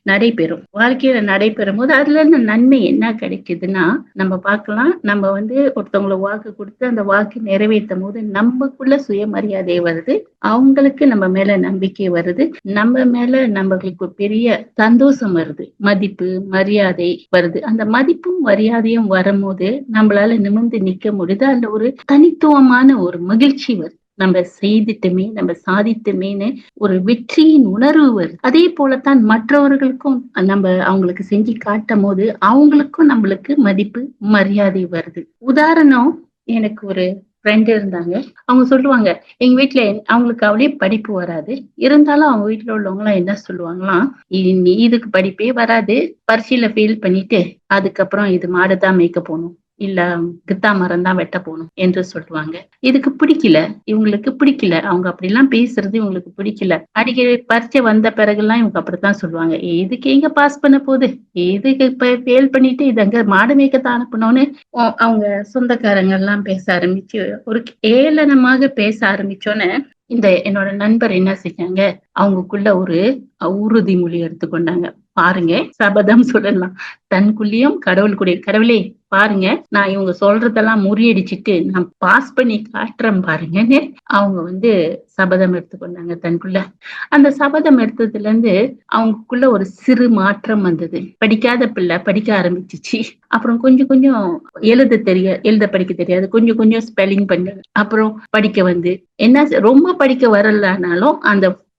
நடைபெறும். வாழ்க்கையில நடைபெறும் போது அதுல இருந்து நன்மை என்ன கிடைக்குதுன்னா, நம்ம பார்க்கலாம், நம்ம ஒருத்தவங்களை வாக்கு கொடுத்து அந்த வாக்கு நிறைவேற்றும் போது நமக்குள்ள சுயமரியாதை வருது, அவங்களுக்கு நம்ம மேல நம்பிக்கை வருது, நம்ம மேல நம்மளுக்கு பெரிய சந்தோஷம் வருது, மதிப்பு மரியாதை வருது. அந்த மதிப்பும் மரியாதையும் வரும்போது நம்மளால நிமிர்ந்து நிக்க முடியுது. அதுல ஒரு தனித்துவமான ஒரு மகிழ்ச்சி வருது. நம்ம செய்துட்டுமே, நம்ம சாதித்துமேன்னு ஒரு வெற்றியின் உணர்வு வருது. அதே போலத்தான் மற்றவர்களுக்கும் நம்ம அவங்களுக்கு செஞ்சு காட்டும் போது அவங்களுக்கும் நம்மளுக்கு மதிப்பு மரியாதை வருது. உதாரணம், எனக்கு ஒரு ஃப்ரெண்ட் இருந்தாங்க. அவங்க சொல்லுவாங்க, எங்க வீட்டுல அவங்களுக்கு அவளே படிப்பு வராது, இருந்தாலும் அவங்க வீட்டுல உள்ளவங்க எல்லாம் என்ன சொல்லுவாங்களாம், நீ இதுக்கு படிப்பே வராது, பரீட்சையில ஃபெயில் பண்ணிட்டு அதுக்கப்புறம் இது மாடுதான் மேய்க்க போகணும், இல்ல கித்தா மரம் தான் வெட்ட போகணும் என்று சொல்லுவாங்க. இதுக்கு பிடிக்கல, இவங்களுக்கு பிடிக்கல, அவங்க அப்படி எல்லாம் பேசுறது இவங்களுக்கு பிடிக்கல. அடிக்கடி பரீட்சை வந்த பிறகுலாம் இவங்க அப்படித்தான் சொல்லுவாங்க, இதுக்கு எங்க பாஸ் பண்ண போகுது, இதுக்கு இப்ப ஃபெயில் பண்ணிட்டு இது அங்க மாடு மேய்க்கத்தான் அனுப்பணும்னு அவங்க சொந்தக்காரங்க எல்லாம் பேச ஆரம்பிச்சு ஒரு ஏளனமாக பேச ஆரம்பிச்சோன்னு என்னோட நண்பர் என்ன செஞ்சாங்க, அவங்களுக்குள்ள ஒரு உறுதிமொழி எடுத்துக்கொண்டாங்க. பாருங்க, சபதம் சொல்லலாம், தனக்குள்ளேயும் கடவுளே பாருங்க, நான் இவங்க சொல்றதெல்லாம் முறியடிச்சிட்டு நான் பாஸ் பண்ணி காட்டுறேன் பாருங்கன்னு அவங்க சபதம் எடுத்துக்கொண்டாங்க தனக்குள்ள. அந்த சபதம் எடுத்ததுல இருந்து அவங்களுக்குள்ள ஒரு சிறு மாற்றம் வந்தது. படிக்காத பிள்ளை படிக்க ஆரம்பிச்சிச்சு. அப்புறம் கொஞ்சம் கொஞ்சம் எழுத படிக்க தெரியாது, கொஞ்சம் கொஞ்சம் ஸ்பெல்லிங் பண்ண, அப்புறம் படிக்க என்ன ரொம்ப படிக்க வரலனாலும்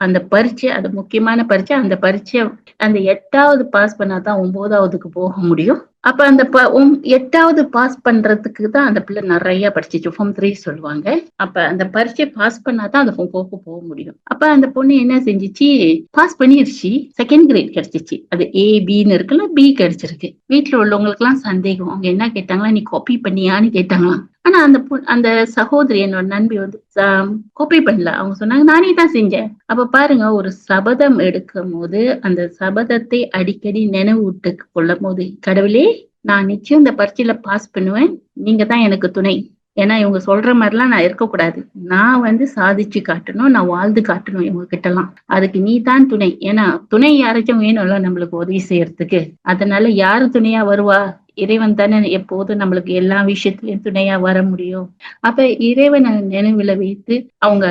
அந்த பரீட்சை, அது முக்கியமான பரீட்சை, அந்த பரீட்சை அந்த 8வது பாஸ் பண்ணாதான் 9வதுக்கு போக முடியும். அப்ப அந்த 8வது பாஸ் பண்றதுக்கு தான் அந்த பிள்ளை நிறைய படிச்சிச்சு. Form 3 சொல்லுவாங்க. அப்ப அந்த பரீட்சை பாஸ் பண்ணாதான் அந்த Form 4க்கு போக முடியும். அப்ப அந்த பொண்ணு என்ன செஞ்சிச்சு, பாஸ் பண்ணிருச்சு, 2nd கிரேட் கிடைச்சிச்சு. அது A-Bன்னு இருக்குல்ல, B கிடைச்சிருக்கு. வீட்டுல உள்ளவங்களுக்கு எல்லாம் சந்தேகம். அவங்க என்ன கேட்டாங்களா, நீ காப்பி பண்ணியான்னு கேட்டாங்களாம். ஆனா அந்த சகோதரி, என்னோட நண்பி காப்பி பண்ணல. அவங்க சொன்னாங்க, நானே தான் செஞ்சேன். அப்ப பாருங்க, ஒரு சபதம் எடுக்கும் போது அந்த சபதத்தை அடிக்கடி நினைவூட்டு கொள்ளும் போது, கடவுளே நான் நிச்சயம் இந்த பரீட்சையில பாஸ் பண்ணுவேன், நீங்க தான் எனக்கு துணை. ஏன்னா இவங்க சொல்ற மாதிரிலாம் நான் இருக்கக்கூடாது, நான் சாதிச்சு காட்டணும், நான் வாழ்ந்து காட்டணும் இவங்க கிட்ட எல்லாம். அதுக்கு நீ தான் துணை. ஏன்னா துணை யாராச்சும் வேணும்ல நம்மளுக்கு உதவி செய்யறதுக்கு. அதனால யாரு துணையா வருவா, இறைவன் தானே எப்போதும் நம்மளுக்கு எல்லா விஷயத்திலயும் துணையா வர முடியும். அப்ப இறைவனை நினைவுல வைத்து அவங்க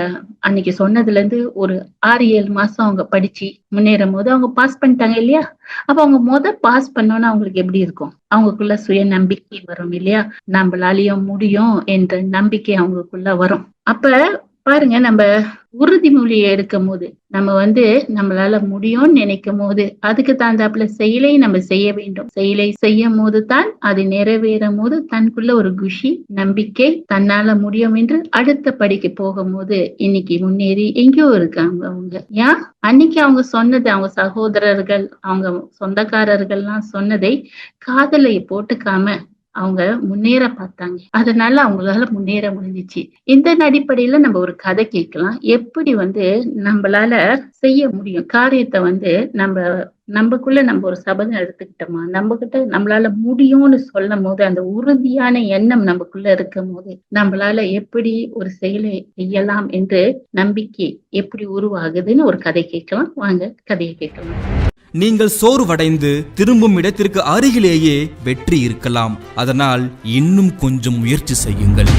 அன்னைக்கு சொன்னதுல இருந்து ஒரு 6-7 மாசம் அவங்க படிச்சு முன்னேறும் போது அவங்க பாஸ் பண்ணிட்டாங்க இல்லையா. அப்ப அவங்க பாஸ் பண்ணோன்னா அவங்களுக்கு எப்படி இருக்கும், அவங்களுக்குள்ள சுய நம்பிக்கை வரும் இல்லையா, நம்மளாலையும் முடியும் என்ற நம்பிக்கை அவங்களுக்குள்ள வரும். அப்ப பாருங்க, நம்ம உறுதிமொழியை எடுக்கும் போது, நம்ம நம்மளால முடியும்னு நினைக்கும் போது அதுக்கு தகுந்தாப்புல செயலை நம்ம செய்ய வேண்டும். செயலை செய்யும் போது தான் அது நிறைவேறும் போது தனக்குள்ள ஒரு குஷி, நம்பிக்கை, தன்னால முடியும் என்று அடுத்த படிக்கு போகும்போது இன்னைக்கு முன்னேறி எங்கேயோ இருக்காங்க அவங்க. ஏன் அன்னைக்கு அவங்க சொன்னது, அவங்க சகோதரர்கள், அவங்க சொந்தக்காரர்கள்லாம் சொன்னதை காதலை போட்டுக்காம அவங்க முன்னேற பார்த்தாங்க. அதனால அவங்களால முன்னேற முடிஞ்சிச்சு. இந்த அடிப்படையில நம்ம ஒரு கதை கேட்கலாம். எப்படி நம்மளால செய்ய முடியும் காரியத்தை, நம்மக்குள்ள நம்ம ஒரு சபதம் எடுத்துக்கிட்டோமா, நம்ம கிட்ட நம்மளால முடியும்னு சொல்லும் போது, அந்த உறுதியான எண்ணம் நமக்குள்ள இருக்கும் போது நம்மளால எப்படி ஒரு செயலை செய்யலாம் என்று நம்பிக்கை எப்படி உருவாகுதுன்னு ஒரு கதை கேட்கலாம். வாங்க கதையை கேட்கலாம். நீங்கள் சோர்வடைந்து திரும்பும் இடத்திற்கு அருகிலேயே வெற்றி இருக்கலாம். அதனால் இன்னும் கொஞ்சம் முயற்சி செய்யுங்கள்.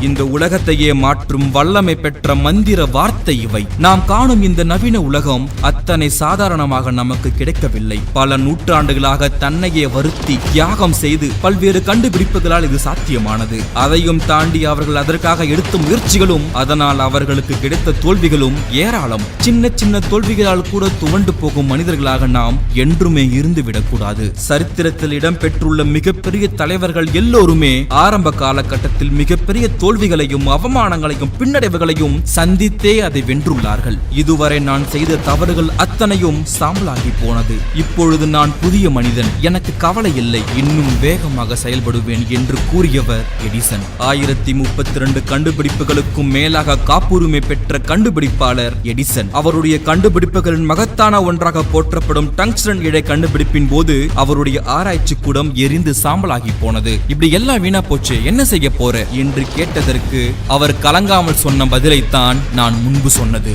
இந்த உலகத்தையே மாற்றும் வல்லமை பெற்ற மந்திர வார்த்தை இவை. நாம் காணும் இந்த நவீன உலகம் அத்தனை சாதாரணமாக நமக்கு கிடைக்கவில்லை. பல நூற்றாண்டுகளாக தன்னையே வருத்தி தியாகம் செய்து பல்வேறு கண்டுபிடிப்புகளால் இது சாத்தியமானது. அதையும் தாண்டி அவர்கள் அதற்காக எடுத்த முயற்சிகளும், அதனால் அவர்களுக்கு கிடைத்த தோல்விகளும் ஏராளம். சின்ன சின்ன தோல்விகளால் கூட துவண்டு போகும் மனிதர்களாக நாம் என்றுமே இருந்துவிடக்கூடாது. சரித்திரத்தில் இடம்பெற்றுள்ள மிகப்பெரிய தலைவர்கள் எல்லோருமே ஆரம்ப காலகட்டத்தில் மிகப்பெரிய தோல்விகளையும் அவமானங்களையும் பின்னடைவுகளையும் சந்தித்தே அதை வென்றுள்ளார்கள். இதுவரை நான் செய்த தவறுகள் அத்தனையும் சாம்பலாகி போனது. இப்பொழுது நான் புதிய மனிதன், எனக்கு கவலை இல்லை, இன்னும் வேகமாக செயல்படுவேன் என்று கூறியவர் எடிசன். 1032 கண்டுபிடிப்புகளுக்கும் மேலாக காப்புரிமை பெற்ற கண்டுபிடிப்பாளர் எடிசன். அவருடைய கண்டுபிடிப்புகளின் மகத்தான ஒன்றாக போற்றப்படும் டங்ஸ்டன் இழை கண்டுபிடிப்பின் போது அவருடைய ஆராய்ச்சி கூடம் எரிந்து சாம்பலாகி போனது. இப்படி எல்லாம் வீணா போச்சு, என்ன செய்ய போற என்று கேட்டதற்கு அவர் கலங்காமல் சொன்ன பதிலைத்தான் நான் முன்பு சொன்னது.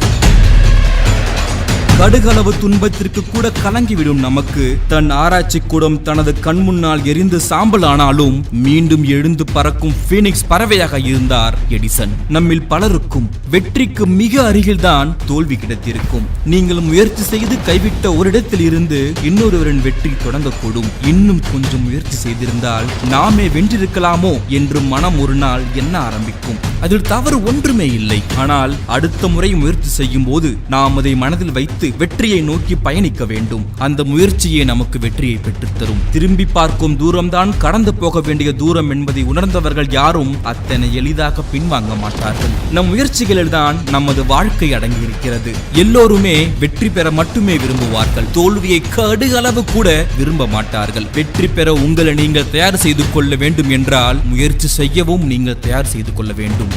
கடுகளவு துன்பத்திற்கு கூட கலங்கிவிடும் நமக்கு தன் ஆராய்ச்சி கூடம் தனது கண் முன்னால் எரிந்து சாம்பல் ஆனாலும் மீண்டும் எழுந்து பறக்கும் பீனிக்ஸ் பறவையாக இருந்தார் எடிசன். நம்மில் பலருக்கும் வெற்றிக்கு மிக அருகில்தான் தோல்வி கிடைத்திருக்கும். நீங்கள் முயற்சி செய்து கைவிட்ட ஒரு இடத்தில் இருந்து இன்னொருவரின் வெற்றி தொடங்கக்கூடும். இன்னும் கொஞ்சம் முயற்சி செய்திருந்தால் நாமே வென்றிருக்கலாமோ என்று மனம் ஒரு நாள் எண்ண ஆரம்பிக்கும். அதில் தவறு ஒன்றுமே இல்லை. ஆனால் அடுத்த முறை முயற்சி செய்யும் போது நாம் அதை மனதில் வைத்து வெற்றியை நோக்கி பயணிக்க வேண்டும். அந்த முயற்சியே நமக்கு வெற்றியை பெற்றுத்தரும். திரும்பி பார்க்கும் தூரம்தான் கடந்து போக வேண்டிய தூரம் என்பதை உணர்ந்தவர்கள் யாரும் அத்தனை எளிதாக பின்வாங்க மாட்டார்கள். நம் முயற்சிகளில் தான் நமது வாழ்க்கை அடங்கியிருக்கிறது. எல்லோருமே வெற்றி பெற மட்டுமே விரும்புவார்கள். தோல்வியை கடுகளவு கூட விரும்ப மாட்டார்கள். வெற்றி பெற உங்களை நீங்கள் தயார் செய்து கொள்ள வேண்டும் என்றால் முயற்சி செய்யவும் நீங்கள் தயார் செய்து கொள்ள வேண்டும்.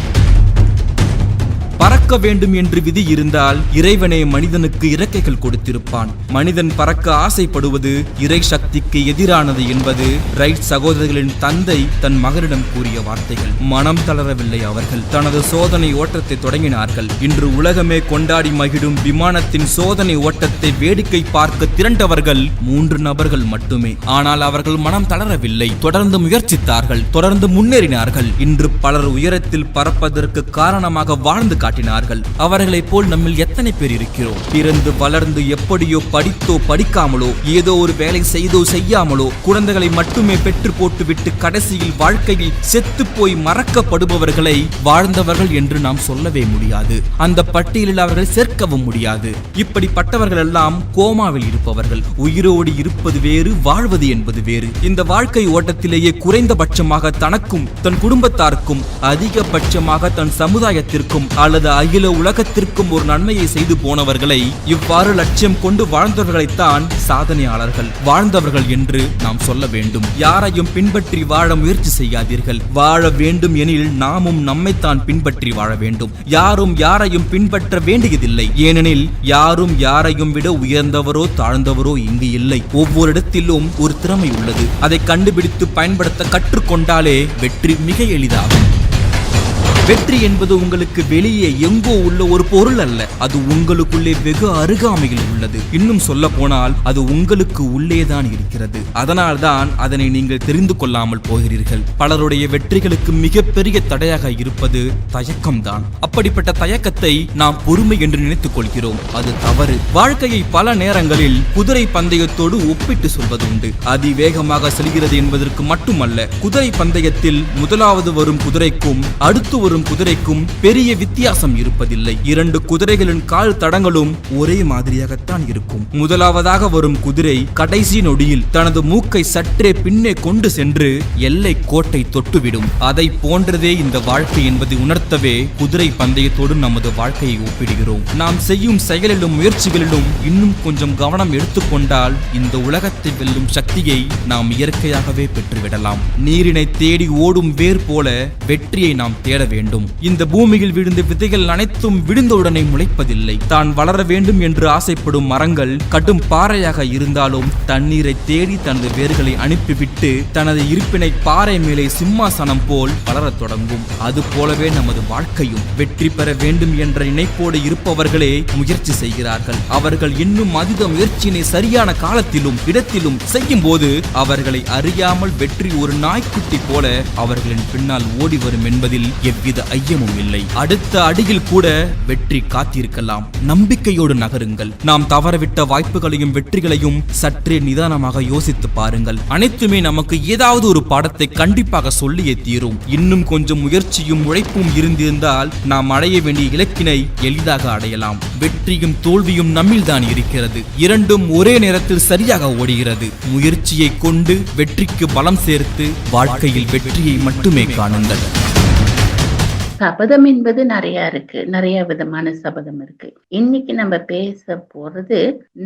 பறக்க வேண்டும் என்று விதி இருந்தால் இறைவனே மனிதனுக்கு இறக்கைகள் கொடுத்திருப்பான். மனிதன் பறக்க ஆசைப்படுவது இறை சக்திக்கு எதிரானது என்பது ரைட் சகோதரர்களின் தந்தை தன் மகனிடம் கூறிய வார்த்தைகள். மனம் தளரவில்லை அவர்கள். தனது சோதனை ஓட்டத்தை தொடங்கினார்கள். இன்று உலகமே கொண்டாடி மகிழும் விமானத்தின் சோதனை ஓட்டத்தை வேடிக்கை பார்க்க திரண்டவர்கள் 3 நபர்கள் மட்டுமே. ஆனால் அவர்கள் மனம் தளரவில்லை. தொடர்ந்து முயற்சித்தார்கள், தொடர்ந்து முன்னேறினார்கள். இன்று பலர் உயரத்தில் பறப்பதற்கு காரணமாக வாழ்ந்து அவர்களைப் போல் நம்மில் எத்தனை பேர் இருக்கிறோம்? பிறந்து வளர்ந்து எப்படியோ படித்தோ படிக்காமலோ ஏதோ ஒரு வேலை செய்தோ செய்யாமலோ குழந்தைகளை மட்டுமே பெற்று போட்டுவிட்டு கடைசியில் வாழ்க்கையில் செத்து போய் மறக்கப்படுபவர்களை வாழ்ந்தவர்கள் என்று நாம் சொல்லவே முடியாது. அந்த பட்டியலில் அவர்கள் சேர்க்கவும் முடியாது. இப்படிப்பட்டவர்கள் எல்லாம் கோமாவில் இருப்பவர்கள். உயிரோடு இருப்பது வேறு, வாழ்வது என்பது வேறு. இந்த வாழ்க்கை ஓட்டத்திலேயே குறைந்தபட்சமாக தனக்கும் தன் குடும்பத்தாருக்கும் அதிகபட்சமாக தன் சமுதாயத்திற்கும் அல்லது அகில உலகத்திற்கும் ஒரு நன்மையை செய்து போனவர்களை இவ்வாறு லட்சியம் கொண்டு வாழ்ந்தவர்களைத்தான் சாதனையாளர்கள், வாழ்ந்தவர்கள் என்று நாம் சொல்ல வேண்டும். யாரையும் பின்பற்றி வாழ முயற்சி செய்யாதீர்கள். வாழ வேண்டும் எனில் நாமும் நம்மைத்தான் பின்பற்றி வாழ வேண்டும். யாரும் யாரையும் பின்பற்ற வேண்டியதில்லை. ஏனெனில் யாரும் யாரையும் விட உயர்ந்தவரோ தாழ்ந்தவரோ இங்கு இல்லை. ஒவ்வொரு இடத்திலும் ஒரு திறமை உள்ளது. அதை கண்டுபிடித்து பயன்படுத்த கற்றுக்கொண்டாலே வெற்றி மிக எளிதாகும். வெற்றி என்பது உங்களுக்கு வெளியே எங்கோ உள்ள ஒரு பொருள் அல்ல. அது உங்களுக்குள்ளே வெகு அருகாமையில் உள்ளது. இன்னும் சொல்ல போனால் அது உங்களுக்கு உள்ளேதான் இருக்கிறது. அதனால்தான் அதனை நீங்கள் தெரிந்து கொள்ளாமல் போகிறீர்கள். பலருடைய வெற்றிகளுக்கு மிகப்பெரிய தடையாக இருப்பது தயக்கம்தான். அப்படிப்பட்ட தயக்கத்தை நாம் பொறுமை என்று நினைத்துக் கொள்கிறோம். அது தவறு. வாழ்க்கையை பல நேரங்களில் குதிரை பந்தயத்தோடு ஒப்பிட்டு சொல்வது உண்டு. அதிவேகமாக செல்கிறது என்பதற்கு மட்டுமல்ல, குதிரை பந்தயத்தில் முதலாவது வரும் குதிரைக்கும் அடுத்து வரும் குதிரைக்கும் பெரிய வித்தியாசம் இருப்பதில்லை. 2 குதிரைகளின் கால் தடங்களும் ஒரே மாதிரியாகத்தான் இருக்கும். முதலாவதாக வரும் குதிரை கடைசி நொடியில் தனது மூக்கை சற்றே பின்னே கொண்டு சென்று எல்லை கோட்டை தொட்டுவிடும். அதை போன்றதே இந்த வாழ்க்கை என்பதை உணர்த்தவே குதிரை பந்தயத்தோடு நமது வாழ்க்கையை ஒப்பிடுகிறோம். நாம் செய்யும் செயலிலும் முயற்சிகளிலும் இன்னும் கொஞ்சம் கவனம் எடுத்துக்கொண்டால் இந்த உலகத்தை வெல்லும் சக்தியை நாம் இயற்கையாகவே பெற்றுவிடலாம். நீரினை தேடி ஓடும் வேர் போல வெற்றியை நாம் தேட வேண்டும். இந்த பூமியில் விழுந்த விதைகள் அனைத்தும் விழுந்தவுடனே முளைப்பதில்லை. தான் வளர வேண்டும் என்று ஆசைப்படும் மரங்கள் கடும் பாறையாக இருந்தாலும் தண்ணீரை தேடி தனது வேர்களை அனுப்பிவிட்டு தனது இருப்பினை பாறை மேலே சிம்மாசனம் போல் வளரத் தொடங்கும். அது போலவே நமது வாழ்க்கையும் வெற்றி பெற வேண்டும் என்ற நினைப்போடு இருப்பவர்களே முயற்சி செய்கிறார்கள். அவர்கள் இன்னும் அதிக முயற்சியினை சரியான காலத்திலும் இடத்திலும் செய்யும் போது அவர்களை அறியாமல் வெற்றி ஒரு நாய்க்குட்டி போல அவர்களின் பின்னால் ஓடி வரும் என்பதில் எவ்வித ஐயமும் இல்லை. அடுத்த அடியில் கூட வெற்றி காத்திருக்கலாம். நம்பிக்கையோடு நகருங்கள். நாம் தவறவிட்ட வாய்ப்புகளையும் வெற்றிகளையும் சற்றே நிதானமாக யோசித்து பாருங்கள். அனைத்துமே நமக்கு ஏதாவது ஒரு பாடத்தை கண்டிப்பாக சொல்லியே தீரும். இன்னும் கொஞ்சம் முயற்சியும் உழைப்பும் இருந்திருந்தால் நாம் அடைய வேண்டிய இலக்கினை எளிதாக அடையலாம். வெற்றியும் தோல்வியும் நம்மில்தான் இருக்கிறது. இரண்டும் ஒரே நேரத்தில் சரியாக ஓடுகிறது. முயற்சியை கொண்டு வெற்றிக்கு பலம் சேர்த்து வாழ்க்கையில் வெற்றியை மட்டுமே காணுங்கள். சபதம் என்பது நிறைய இருக்கு, நிறைய விதமான சபதம் இருக்கு. இன்னைக்கு நம்ம பேச போறது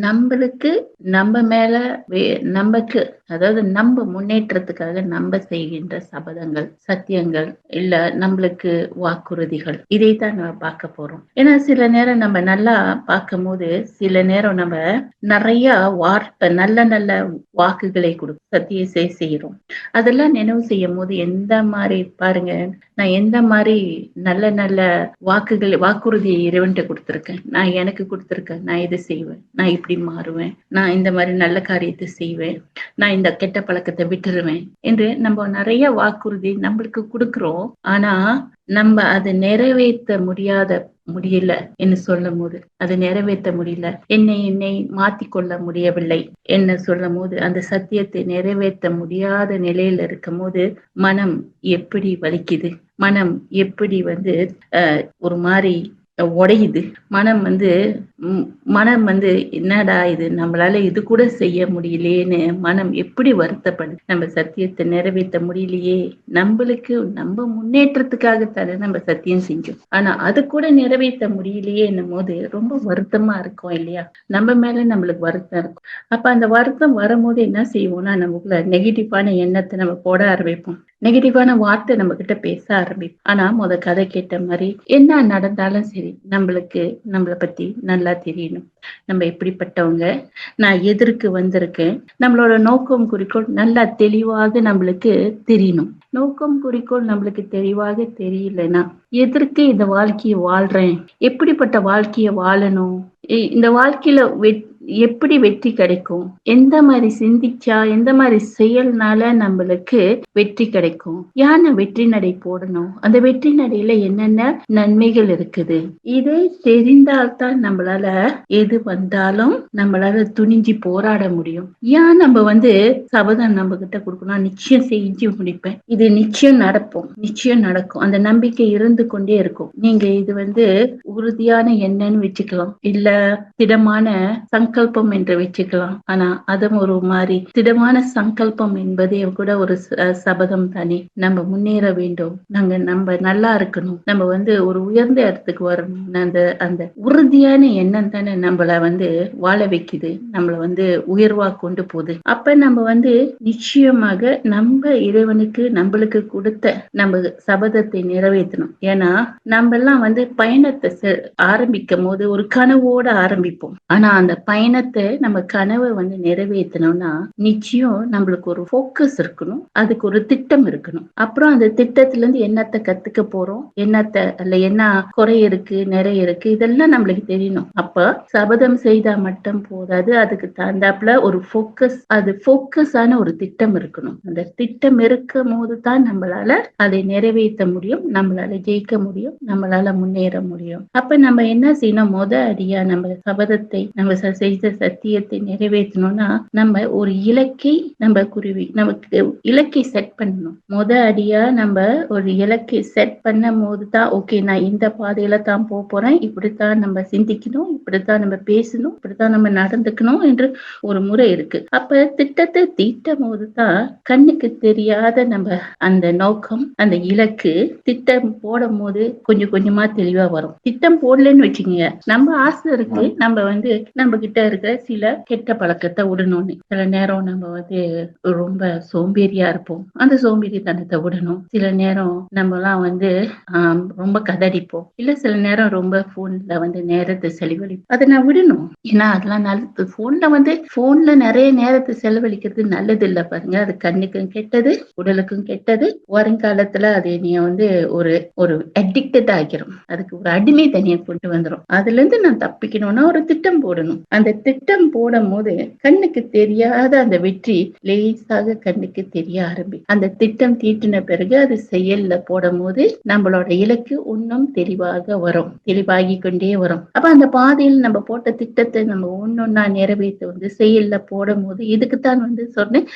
நம்மளுக்கு நம்ம மேல நமக்கு, அதாவது நம்ம முன்னேற்றத்துக்காக நம்ம செய்கின்ற சபதங்கள், சத்தியங்கள், இல்ல நம்மளுக்கு வாக்குறுதிகள், இதைத்தான் நம்ம பார்க்க போறோம். ஏன்னா சில நேரம் நம்ம நல்லா பார்க்கும் போது சில நேரம் நம்ம நிறைய வார்த்தை, நல்ல நல்ல வாக்குகளை கொடுக்கும், சத்தியத்தை செய்யறோம். அதெல்லாம் நினைவு செய்யும் போது எந்த மாதிரி பாருங்க, நான் எந்த மாதிரி நல்ல நல்ல வாக்குறுதியை இறைவன்கிட்ட கொடுத்திருக்கேன், நான் எனக்கு கொடுத்திருக்கேன், நான் இதை செய்வேன், நான் இப்படி மாறுவேன், நான் இந்த மாதிரி நல்ல காரியத்தை செய்வேன், நான் இந்த கெட்ட பழக்கத்தை விட்டுருவேன் என்று நம்ம நிறைய வாக்குறுதி நம்மளுக்கு கொடுக்கிறோம். ஆனா நம்ம அதை நிறைவேற்ற முடியல என்று சொல்லும் போது, அது நிறைவேற்ற முடியல, என்னை மாத்திக்கொள்ள முடியவில்லை என்ன சொல்லும் போது, அந்த சத்தியத்தை நிறைவேற்ற முடியாத நிலையில இருக்கும் போது மனம் எப்படி வலிக்குது, மனம் எப்படி ஒரு மாதிரி உடையுது, மனம் என்னடா இது, நம்மளால இது கூட செய்ய முடியலையேன்னு மனம் எப்படி வருத்தப்படுது. நம்ம சத்தியத்தை நிறைவேற்ற முடியலையே, நம்ம முன்னேற்றத்துக்காகத்தானே நம்ம சத்தியம் செஞ்சோம், ஆனா அது கூட நிறைவேற்ற முடியலையே என்னும் போது ரொம்ப வருத்தமா இருக்கும் இல்லையா? நம்ம மேல நம்மளுக்கு வருத்தம் இருக்கும். அப்ப அந்த வருத்தம் வரும்போது என்ன செய்வோம்னா, நமக்குள்ள நெகட்டிவான எண்ணத்தை நம்ம போட ஆரம்பிப்போம், நெகட்டிவான வார்த்தை நம்ம கிட்ட பேச ஆரம்பிப்போம். ஆனா கதை கேட்ட மாதிரி என்ன நடந்தாலும் சரி, நம்மளை பத்தி நல்லா தெரியணும், நம்ம எப்படிப்பட்டவங்க, நான் எதற்கு வந்திருக்கேன், நம்மளோட நோக்கம் குறிக்கோள் நல்லா தெளிவாக நம்மளுக்கு தெரியணும். நோக்கம் குறிக்கோள் நம்மளுக்கு தெளிவாக தெரியலன்னா எதற்கு இந்த வாழ்க்கையை வாழ்றேன், எப்படிப்பட்ட வாழ்க்கையை வாழணும், இந்த வாழ்க்கையில எப்படி வெற்றி கிடைக்கும், எந்த மாதிரி சிந்திச்சா, எந்த மாதிரி செயல்னால நம்மளுக்கு வெற்றி கிடைக்கும், யானை வெற்றி நடை போடணும், அந்த வெற்றி நடையில என்னென்ன நன்மைகள் இருக்குது, இதை தெரிந்தால்தான் நம்மளால எது வந்தாலும் நம்மளால துணிஞ்சு போராட முடியும். ஏன் நம்ம சபதம் நம்ம கிட்ட கொடுக்கணும், நிச்சயம் செஞ்சு முடிப்பேன், இது நிச்சயம் நடக்கும், அந்த நம்பிக்கை இருந்து கொண்டே இருக்கும். நீங்க இது உறுதியான எண்ணன்னு வச்சுக்கலாம், இல்ல திடமான சங்கல்பம் என்று வச்சுக்கலாம். ஆனா அதுவும் ஒரு மாதிரி திடமான சங்கல்பம் என்பதே கூட ஒரு சபதம் தானே. நம்ம முன்னேற வேண்டும், நம்ம நல்லா இருக்கணும், நம்ம ஒரு உயர்ந்த இடத்துக்கு வரணும், அந்த உறுதியான எண்ணம் தானே நம்மள வாழ வைக்குது, நம்மள உயர்வா கொண்டு போகுது. அப்ப நம்ம நிச்சயமாக நம்ம இறைவனுக்கு நம்மளுக்கு கொடுத்த நம்ம சபதத்தை நிறைவேற்றணும். ஏன்னா நம்ம எல்லாம் பயணத்தை ஆரம்பிக்கும் போது ஒரு கனவோட ஆரம்பிப்போம். ஆனா அந்த பயணத்தை நம்ம கனவை நிறைவேற்றணும்னா நிச்சயம் நம்மளுக்கு ஒரு போக்கஸ் இருக்கணும், அதுக்கு ஒரு திட்டம் இருக்கணும். அப்புறம் அந்த திட்டத்துல இருந்து என்னத்தை கத்துக்க போறோம், என்ன குறை இருக்கு, நிறைய இருக்கு, இதெல்லாம் நம்மளுக்கு தெரியணும். அப்ப சபதம் செய்தா மட்டும் போதாது, அதுக்கு தகுந்தாப்புல ஒரு போக்கஸான ஒரு திட்டம் இருக்கணும். அந்த திட்டம் இருக்கும் போது தான் நம்மளால அதை நிறைவேற்ற முடியும், நம்மளால ஜெயிக்க முடியும், நம்மளால முன்னேற முடியும். அப்ப நம்ம என்ன செய்யணும், அடியா நம்ம சபதத்தை, நம்ம செய்த சத்தியத்தை நிறைவேற்றணும்னா நம்ம ஒரு இலக்கை நமக்கு இலக்கை செட் பண்ணணும். அடியா நம்ம ஒரு இலக்கை செட் பண்ணும் போதுதான் ஓகே, நான் இந்த பாதையில தான் போறேன், இப்படித்தான் நம்ம சிந்திக்கணும், இப்படித்தான் நம்ம பேசணும், இப்படித்தான் நம்ம நடந்துக்கணும் என்று ஒரு முறை இருக்கு. அப்ப திட்டத்தை தீட்டும் போதுதான் கண்ணுக்கு தெரியாத நம்ம அந்த நோக்கம், அந்த இலக்கு திட்டம் போடும் போது கொஞ்சம் கொஞ்சமா தெளிவா வரும். திட்டம் போடலன்னு வச்சுக்கோங்க, நம்ம ஆசை இருக்கு, நம்ம கிட்ட இருக்கிற சில கெட்ட பழக்கத்தை விடணும்னு. சில நேரம் நம்ம ரொம்ப சோம்பேறியா இருப்போம், அந்த சோம்பேறித்தனத்தை விடணும். சில நேரம் நம்ம எல்லாம் ரொம்ப கதடிப்போம், இல்ல சில நேரம் ரொம்ப போன்ல நேரத்தை செலவழிப்போம், அதை நான் விடணும். ஏன்னா அதெல்லாம் நல்லது. போன்ல நிறைய நேரத்தை செலவழிக்கிறது நல்லது இல்ல பாருங்க, அது கண்ணுக்கும் கெட்டது, உடலுக்கும் கெட்டது. வருங்காலத்துல அது நீ ஒரு அடிக்டட் ஆகிரும், அதுக்கு ஒரு அடிமை தனியை கொண்டு வந்துடும். அதுல இருந்து நான் தப்பிக்கணும்னா ஒரு திட்டம் போடணும். அந்த திட்டம் போடும் போது கண்ணுக்கு தெரியாத அந்த வெற்றி லேசாக கண்ணுக்கு தெரிய ஆரம்பிக்கும். அந்த திட்டம் தீட்டின பிறகு அது செயல்ல போடும் போது நம்மளோட இலக்கு இன்னும் தெளிவாக வரும், தெளிவாகி கொண்டே வரும். அப்ப அந்த பாதையில் நம்ம போட்ட திட்டத்தை நம்ம ஒன்னொன்னா நிறைவேற்ற செயல்ல போடும் போது, இதுக்குத்தான் சொன்னேன்,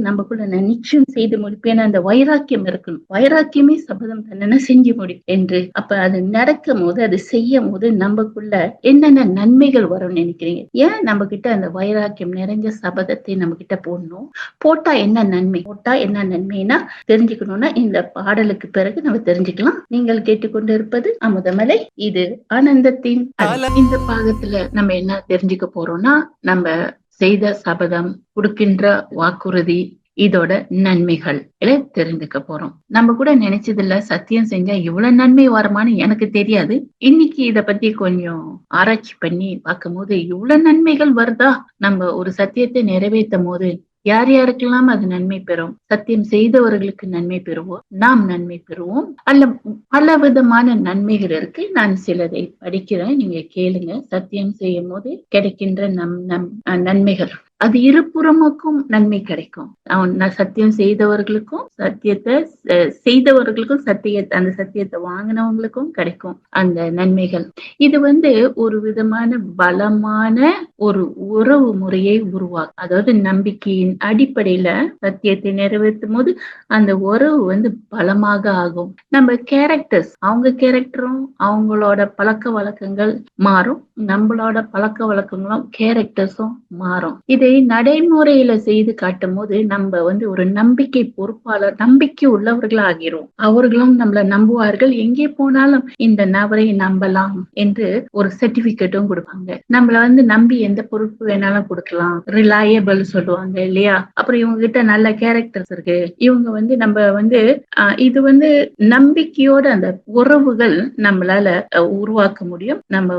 நமக்குள்ள நிச்சயம் செய்து முடிப்பேன், அந்த வைராக்கியம் இருக்கணும். வைராக்கியமே சபதம் தன்னை செஞ்சு முடியும் என்று. அப்ப அது நடக்கும் போது, அது செய்யும் போது நமக்குள்ள என்னென்ன நன்மைகள் வரும்னு நினைக்கிறீங்க? ஏன் நம்ம கிட்ட அந்த வைராக்கியம் நிறைஞ்ச சபதத்தை நம்ம கிட்ட போடணும்? போட்டா என்ன நன்மைனா தெரிஞ்சுக்கணும்னா இந்த பாடலுக்கு பிறகு நம்ம தெரிஞ்சுக்கலாம். நீங்கள் கேட்டுக்கொண்டு இருப்பது அமுதமலை, இது ஆனந்தத்தின் அலை. இந்த பாகத்துல நம்ம என்ன தெரிஞ்சுக்க போறோம்னா, நம்ம செய்த சபதம், கொடுக்கின்ற வாக்குறுதி, இதோட நன்மைகள் தெரிஞ்சுக்க போறோம். நம்ம கூட நினைச்சதில்ல, சத்தியம் செஞ்சா இவ்வளவு நன்மை வருமானு எனக்கு தெரியாது. இன்னைக்கு இத பத்தி கொஞ்சம் ஆராய்ச்சி பண்ணி பார்க்கும் போது இவ்வளவு நன்மைகள் வருதா. நம்ம ஒரு சத்தியத்தை நிறைவேற்றும் போது யார் யாருக்கெல்லாம் அது நன்மை பெறும்? சத்தியம் செய்தவர்களுக்கு நன்மை பெறுவோம், நாம் நன்மை பெறுவோம். அல்ல பல விதமான நன்மைகள் இருக்கு. நான் சிலதை படிக்கிறேன், நீங்க கேளுங்க. சத்தியம் செய்யும் போது கிடைக்கின்ற நன்மைகள், அது இருபுறமுக்கும் நன்மை கிடைக்கும். சத்தியம் செய்தவர்களுக்கும் அந்த சத்தியத்தை வாங்கினவங்களுக்கும் கிடைக்கும் அந்த நன்மைகள். இது ஒரு விதமான பலமான ஒரு உறவு முறையை உருவாக்கும். அதாவது நம்பிக்கையின் அடிப்படையில சத்தியத்தை நிறைவேற்றும் போது அந்த உறவு பலமாக ஆகும். நம்ம கேரக்டர்ஸ், அவங்க கேரக்டரும் அவங்களோட பழக்க வழக்கங்கள் மாறும், நம்மளோட பழக்க வழக்கங்களும் கேரக்டர்ஸும் மாறும். இதை நடைமுறையில செய்து காட்டும் போது நம்ம ஒரு நம்பிக்கை பொறுப்பாளர், நம்பிக்கை உள்ளவர்கள் ஆகிறோம். அவர்களும் நம்மள நம்புவார்கள். எங்கே போனாலும் இந்த நபரை நம்பலாம் என்று ஒரு சர்டிபிகேட்டும் கொடுப்பாங்க. நம்மள நம்பி எந்த பொறுப்பு வேணாலும் கொடுக்கலாம், ரிலையபிள் சொல்லுவாங்க இல்லையா. அப்புறம் இவங்க கிட்ட நல்ல கேரக்டர்ஸ் இருக்கு, இவங்க நம்ம இது நம்பிக்கையோட அந்த உறவுகள் நம்மளால உருவாக்க முடியும், நம்ம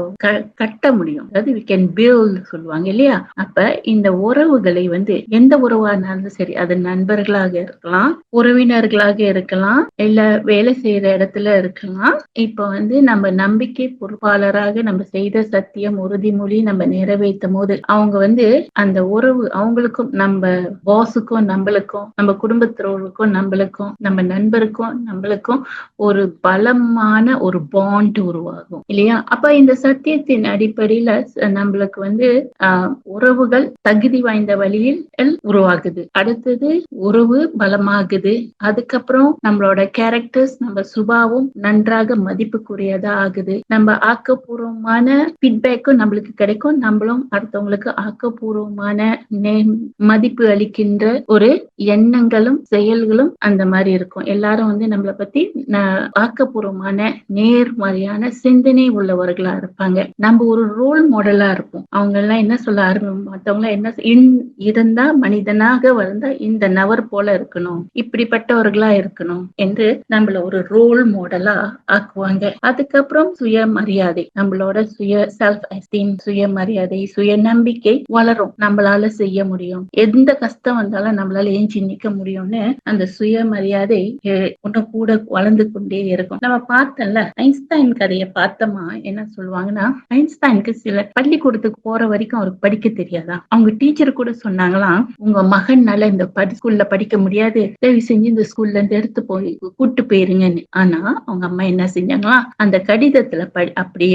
கட்ட முடியும். அதாவது we can build சொல்லுவாங்க இல்லையா. அப்ப இந்த உறவுகளை எந்த உறவா இருந்தாலும் சரி, அது நண்பர்களாக இருக்கலாம், உறவினர்களாக இருக்கலாம், இல்ல வேலை செய்யற இடத்துல இருக்கலாம். இப்ப நம்ம நம்பிக்கை பொறுப்பாளராக நம்ம செய்த சத்தியம், உறுதிமொழி நம்ம நிறைவேற்றும் போது அவங்க அந்த உறவு, அவங்களுக்கும் நம்ம பாஸுக்கும் நம்மளுக்கும், நம்ம குடும்பத்தினருக்கும் நம்மளுக்கும், நம்ம நண்பருக்கும் நம்மளுக்கும் ஒரு பலமான ஒரு பாண்ட் உருவாகும் இல்லையா. அப்ப இந்த சத்தியத்தின் அடிப்படையில நம்மளுக்கு உறவுகள் தகுதி வாய்ந்த வழியில் உருவாகுது. அடுத்தது உறவு பலமாகுது. அதுக்கப்புறம் நம்மளோட கேரக்டர்ஸ், நம்ம சுபாவம் நன்றாக மதிப்புக்குரியதா ஆகுது. நம்ம ஆக்கப்பூர்வமான ஃபீட்பேக்கும் நம்மளுக்கு கிடைக்கும், நம்மளும் அடுத்தவங்களுக்கு ஆக்கப்பூர்வமான மதிப்பு அளிக்கின்ற ஒரு எண்ணங்களும் செயல்களும் அந்த மாதிரி இருக்கும். எல்லாரும் நம்மளை பத்தி ஆக்கப்பூர்வமான நேர்மறையான சிந்தனை உள்ளவர்களா இருப்பாங்க. நம்ம ஒரு ரோல் மாடலா இருப்போம். அவங்க எல்லாம் என்ன சொல்ல மத்தவங்க என்ன இருந்தா மனிதனாக வளர்ந்தா இந்த நபர் போல இருக்கணும், இப்படிப்பட்டவர்களா இருக்கணும் என்று நம்மள ஒரு ரோல் மாடலா ஆக்குவாங்க. அதுக்கப்புறம் சுயமரியாதை, நம்மளோட செல்ஃப் எஸ்டீம், சுயமரியாதை, சுய நம்பிக்கை வளரும். நம்மளால செய்ய முடியும், எந்த கஷ்டம் வந்தாலும் நம்மளால ஏஞ்சி நிக்க முடியும்னு அந்த சுயமரியாதை ஒண்ணு கூட வளர்ந்து கொண்டே இருக்கும். நம்ம பார்த்தோம்ல ஐன்ஸ்டைன் கதையை பார்த்தோமா, என்ன சொல்லுவாங்கன்னா, ஐன்ஸ்டைனுக்கு சில பள்ளிக்கூடத்துக்கு போற வரைக்கும் அவருக்கு படிக்க தெரியாதா. அவங்க டீச்சர் கூட சொன்னாங்களாம், உங்க மகன்னால இந்த ஸ்கூல்ல படிக்க முடியாது, தயவு செஞ்சு இந்த ஸ்கூல்ல இருந்து எடுத்து போய் கூட்டு போயிருங்கன்னு. ஆனா அவங்க அம்மா என்ன செஞ்சாங்களாம், அந்த கடிதத்துல அப்படி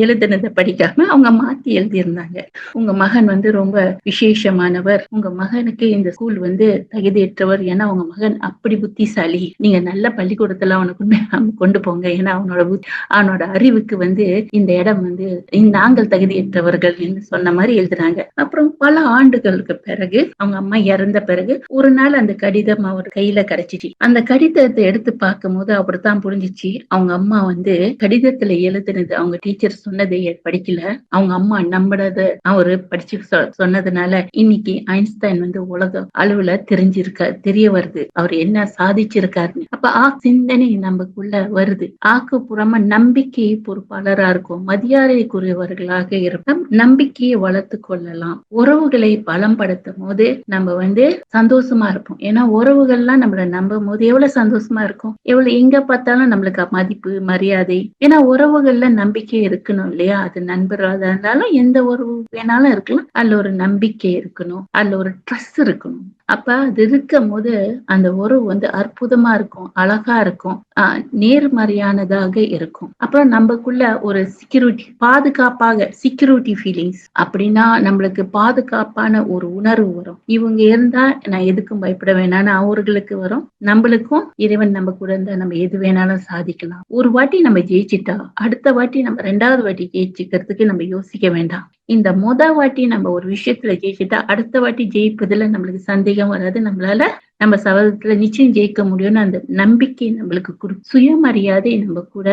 எழுதுனதை படிக்காம அவங்க மாத்தி எழுதியிருந்தாங்க. உங்க மகன் ரொம்ப விசேஷமானவர், உங்க மகனுக்கு இந்த ஸ்கூல் தகுதியற்றவர், ஏன்னா உங்க மகன் அப்படி புத்திசாலி, நீங்க நல்ல பள்ளிக்கூடத்துல அவனுக்கு கொண்டு போங்க, ஏன்னா அவனோட அறிவுக்கு இந்த இடம் நாங்கள் தகுதியற்றவர்கள் என்று சொன்ன மாதிரி எழுதுறாங்க. அப்புறம் பல ஆண்டுகளுக்கு பிறகு அவங்க அம்மா இறந்த பிறகு ஒரு நாள் அந்த கடிதம் அவர் கையில கிடைச்சிச்சு. அந்த கடிதத்தை எடுத்து பார்க்கும் போது அப்படித்தான் புரிஞ்சிச்சு, அவங்க அம்மா கடிதத்துல எழுதுனது அவங்க டீச்சர் சொன்னதை படிக்கல, அவங்க அம்மா நம்பனத அவரு படிச்சு சொன்னதுனால இன்னைக்கு ஐன்ஸ்டைன் உலக அளவுல தெரிய வருது, அவர் என்ன சாதிச்சிருக்காருன்னு. அப்ப சிந்தனை நமக்குள்ள வருது. ஆக்கப்பூர்வமா நம்பிக்கை பொறுப்பாளரா இருக்கும், மரியாதைக்குரியவர்களாக இருக்கும், நம்பிக்கையை வளர்த்து கொள்ளலாம். உறவுகளை பலம்படுத்தும் போது நம்ம சந்தோஷமா இருப்போம். ஏன்னா உறவுகள்லாம் நம்மள நம்பும் போது எவ்வளவு சந்தோஷமா இருக்கும், எவ்வளவு எங்க பார்த்தாலும் நம்மளுக்கு மதிப்பு மரியாதை. ஏன்னா உறவுகள்ல நம்பிக்கை இருக்கணும் இல்லையா. அது நண்பராக இருந்தாலும் எந்த உறவு வேணாலும் இருக்கலாம், அதுல ஒரு நம்பிக்கை இருக்கணும், அதுல ஒரு ட்ரஸ்ட் இருக்கணும். அப்ப அது இருக்கும் போது அந்த உறவு வந்து அற்புதமா இருக்கும், அழகா இருக்கும், நேர்மறையானதாக இருக்கும். அப்புறம் நமக்குள்ள ஒரு செக்யூரிட்டி, பாதுகாப்பாக செக்யூரிட்டி ஃபீலிங்ஸ் அப்படின்னா நம்மளுக்கு பாதுகாப்பான ஒரு உணர்வு வரும். இவங்க இருந்தா நான் எதுக்கும் பயப்பட வேணாம்னு அவர்களுக்கு வரும். நம்மளுக்கும் இறைவன் நம்ம கூட இருந்தா நம்ம எது வேணாலும் சாதிக்கலாம். ஒரு வாட்டி நம்ம ஜெயிச்சிட்டா அடுத்த வாட்டி நம்ம 2வது வாட்டி ஜெயிச்சுக்கிறதுக்கு நம்ம யோசிக்க வேண்டாம். இந்த வாட்டி நம்ம ஒரு விஷயத்துல ஜெயிச்சுட்டா அடுத்த வாட்டி ஜெயிப்பதுல நம்மளுக்கு சந்தேகம் வராது. நம்மளால நம்ம சபதத்துல நிச்சயம் ஜெயிக்க முடியும்னு அந்த நம்பிக்கை நம்மளுக்கு சுயமரியாதை நம்ம கூட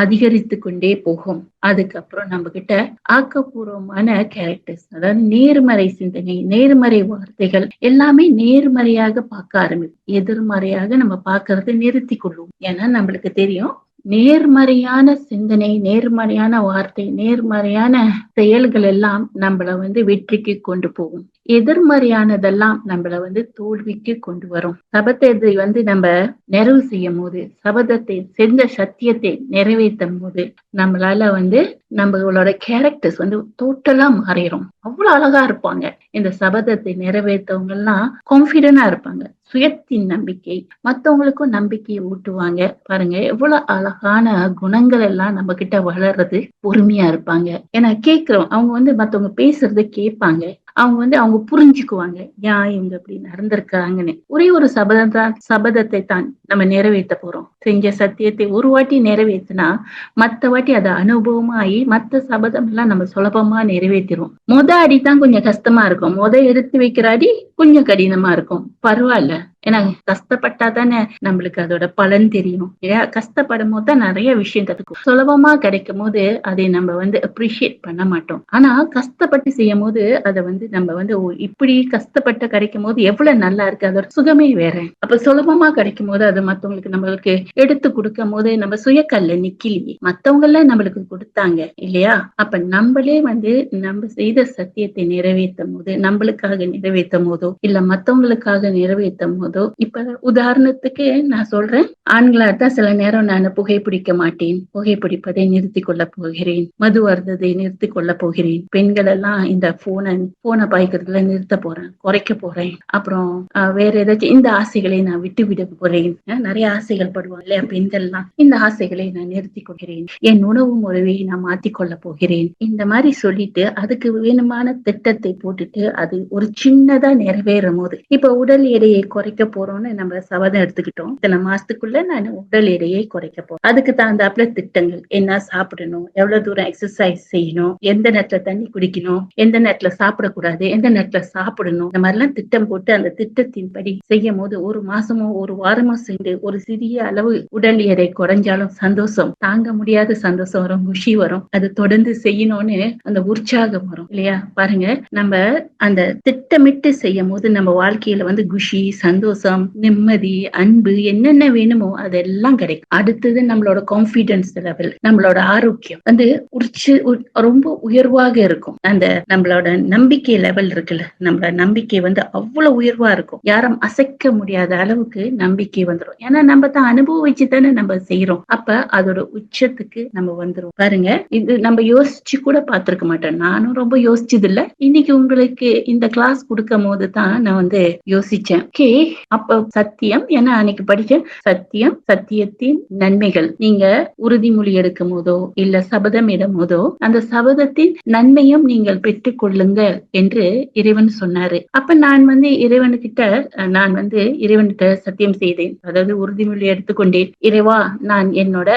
அதிகரித்து கொண்டே போகும். அதுக்கப்புறம் நம்ம கிட்ட ஆக்கப்பூர்வமான கேரக்டர்ஸ், அதாவது நேர்மறை சிந்தனை, நேர்மறை வார்த்தைகள் எல்லாமே நேர்மறையாக பார்க்க ஆரம்பிக்கும். எதிர்மறையாக நம்ம பார்க்கறதை நிறுத்தி கொள்ளும். ஏன்னா நம்மளுக்கு தெரியும் நேர்மறையான சிந்தனை, நேர்மறையான வார்த்தை, நேர்மறையான செயல்கள் எல்லாம் நம்மள வந்து வெற்றிக்கு கொண்டு போகும். எதிர்மறையானதெல்லாம் நம்மள வந்து தோல்விக்கு கொண்டு வரும். சபதத்தை வந்து நம்ம நிறைவு செய்யும் போது, சபதத்தை செஞ்ச சத்தியத்தை நிறைவேற்றும் போது நம்மளால வந்து நம்மளோட கேரக்டர்ஸ் வந்து டோட்டலா மாறிடும். அவ்வளவு அழகா இருப்பாங்க. இந்த சபதத்தை நிறைவேற்றவங்க எல்லாம் கான்பிடண்டா இருப்பாங்க. சுயத்தின் நம்பிக்கை, மத்தவங்களுக்கும் நம்பிக்கையை ஊட்டுவாங்க. பாருங்க எவ்வளவு அழகான குணங்கள் எல்லாம் நம்ம கிட்ட வளர்றது. பொறுமையா இருப்பாங்க. ஏன்னா கேட்கிறோம், அவங்க வந்து மத்தவங்க பேசுறத கேட்பாங்க. அவங்க வந்து அவங்க புரிஞ்சுக்குவாங்க ஏன் இவங்க அப்படி நடந்திருக்காங்கன்னு. ஒரே ஒரு சபதத்தை தான் நம்ம நிறைவேற்ற போறோம். செஞ்ச சத்தியத்தை ஒரு வாட்டி நிறைவேற்றினா மத்த வாட்டி அது அனுபவமாயி மத்த சபதம் எல்லாம் நம்ம சுலபமா நிறைவேற்றிடுவோம். அடிதான் கொஞ்சம் கஷ்டமா இருக்கும். எடுத்து வைக்கிற அடி கொஞ்சம் கடினமா இருக்கும். பரவாயில்ல, ஏன்னா கஷ்டப்பட்டா தானே நம்மளுக்கு அதோட பலன் தெரியும். கஷ்டப்படும் போது தான் நிறைய விஷயம் கத்துக்கும். சுலபமா கிடைக்கும் போது அதை நம்ம வந்து அப்ரிஷியேட் பண்ண மாட்டோம். ஆனா கஷ்டப்பட்டு செய்யும் போது அதை வந்து நம்ம வந்து இப்படி கஷ்டப்பட்டு கிடைக்கும் போது எவ்வளவு நல்லா இருக்கு, அதோட சுகமே வேற. அப்ப சுலபமா கிடைக்கும் போது அது மத்தவங்களுக்கு நம்மளுக்கு எடுத்து கொடுக்கும் போது நம்ம சுயக்கல்ல நிக்கலையே, மத்தவங்க எல்லாம் நம்மளுக்கு கொடுத்தாங்க இல்லையா? அப்ப நம்மளே வந்து நம்ம செய்த சத்தியத்தை நிறைவேற்றும் போது, நம்மளுக்காக நிறைவேற்றும் போதோ இல்ல மத்தவங்களுக்காக நிறைவேற்றும் போதோ, இப்ப உதாரணத்துக்கு நான் சொல்றேன், ஆண்களா தான் சில நேரம் நான் புகைப்பிடிக்க மாட்டேன், புகைப்பிடிப்பதை நிறுத்தி கொள்ள போகிறேன், மது அருந்ததை நிறுத்தி கொள்ள போகிறேன். பெண்கள் எல்லாம் இந்த போனை பாய்க்கிறதுல நிறுத்த போறேன், குறைக்க போறேன். அப்புறம் வேற ஏதாச்சும் இந்த ஆசைகளை நான் விட்டு விட போறேன். நிறைய ஆசைகள் படுவாங்க இல்லையா பெண்கள்லாம், இந்த ஆசைகளை நான் நிறுத்தி கொள்கிறேன், என் உணவு முறையை நான் மாத்திக்கொள்ள போகிறேன். இந்த மாதிரி சொல்லிட்டு அதுக்கு வேணுமான திட்டத்தை போட்டுட்டு அது ஒரு சின்னதா நிறைவேறும் போது, இப்ப உடல் எடையை குறைக்க போறோம்னு நம்ம சபதம் எடுத்துக்கிட்டோம். இத்தனை மாசத்துக்குள்ள நான் உடல் எடையை குறைக்க போறேன். அதுக்கு தகுந்தாப்புல திட்டங்கள், என்ன சாப்பிடணும், எவ்வளவு தூரம் எக்ஸசைஸ் செய்யணும், எந்த நேரத்துல தண்ணி குடிக்கணும், எந்த நேரத்துல சாப்பிடக்கூடாது, எந்த நேரத்துல சாப்பிடணும், இந்த மாதிரி எல்லாம் திட்டம் போட்டு அந்த திட்டத்தின்படி செய்யும் போது ஒரு மாசமோ ஒரு வாரமோ சென்று ஒரு சிறிய அளவு உடல் எடை குறைஞ்சாலும் சந்தோஷம், தாங்க முடியாத சந்தோஷம் வரும், குஷி வரும். அது தொடர்ந்து செய்யணும்னு அந்த உற்சாகம் வரும் இல்லையா? பாருங்க, நம்ம அந்த திட்டமிட்டு செய்யும் போது நம்ம வாழ்க்கையில வந்து குஷி, சந்தோஷம், நிம்மதி, அன்பு என்னென்ன வேணுமோ அதெல்லாம் கிடைக்கும். அடுத்தது நம்மளோட கான்பிடன்ஸ் லெவல், நம்மளோட ஆரோக்கியம் வந்து ரொம்ப உயர்வாக இருக்கும். அந்த நம்மளோட நம்பிக்கை லெவல் இருக்குல்ல, நம்மளோட நம்பிக்கை வந்து அவ்வளவு உயர்வா இருக்கும். யாரும் அசைக்க முடியாத அளவுக்கு நம்பிக்கை வந்துடும். ஏன்னா நம்ம தான் அனுபவிச்சு தானே நம்ம செய்யறோம். அப்ப அதோட உச்சத்துக்கு நம்ம வந்துரும். பாருங்க, இது நம்ம யோசிச்சு கூட பார்த்திருக்க மாட்டோம். நானும் ரொம்ப யோசிச்சது இல்ல. இன்னைக்கு உங்களுக்கு இந்த கிளாஸ் கொடுக்கும் போது தான் நான் வந்து யோசிச்சேன். அப்ப சத்தியம், ஏன்னா அன்னைக்கு படிச்சேன், சத்தியம், சத்தியத்தின் நன்மைகள். நீங்க உறுதிமொழி எடுக்கும் போதோ இல்ல சபதம் இடும் போதோ அந்த சபதத்தின் நன்மையும் நீங்கள் பெற்றுக் கொள்ளுங்க என்று இறைவன் சொன்னாரு. அப்ப நான் வந்து இறைவன்கிட்ட சத்தியம் செய்தேன், அதாவது உறுதிமொழி எடுத்துக்கொண்டேன். இறைவா, நான் என்னோட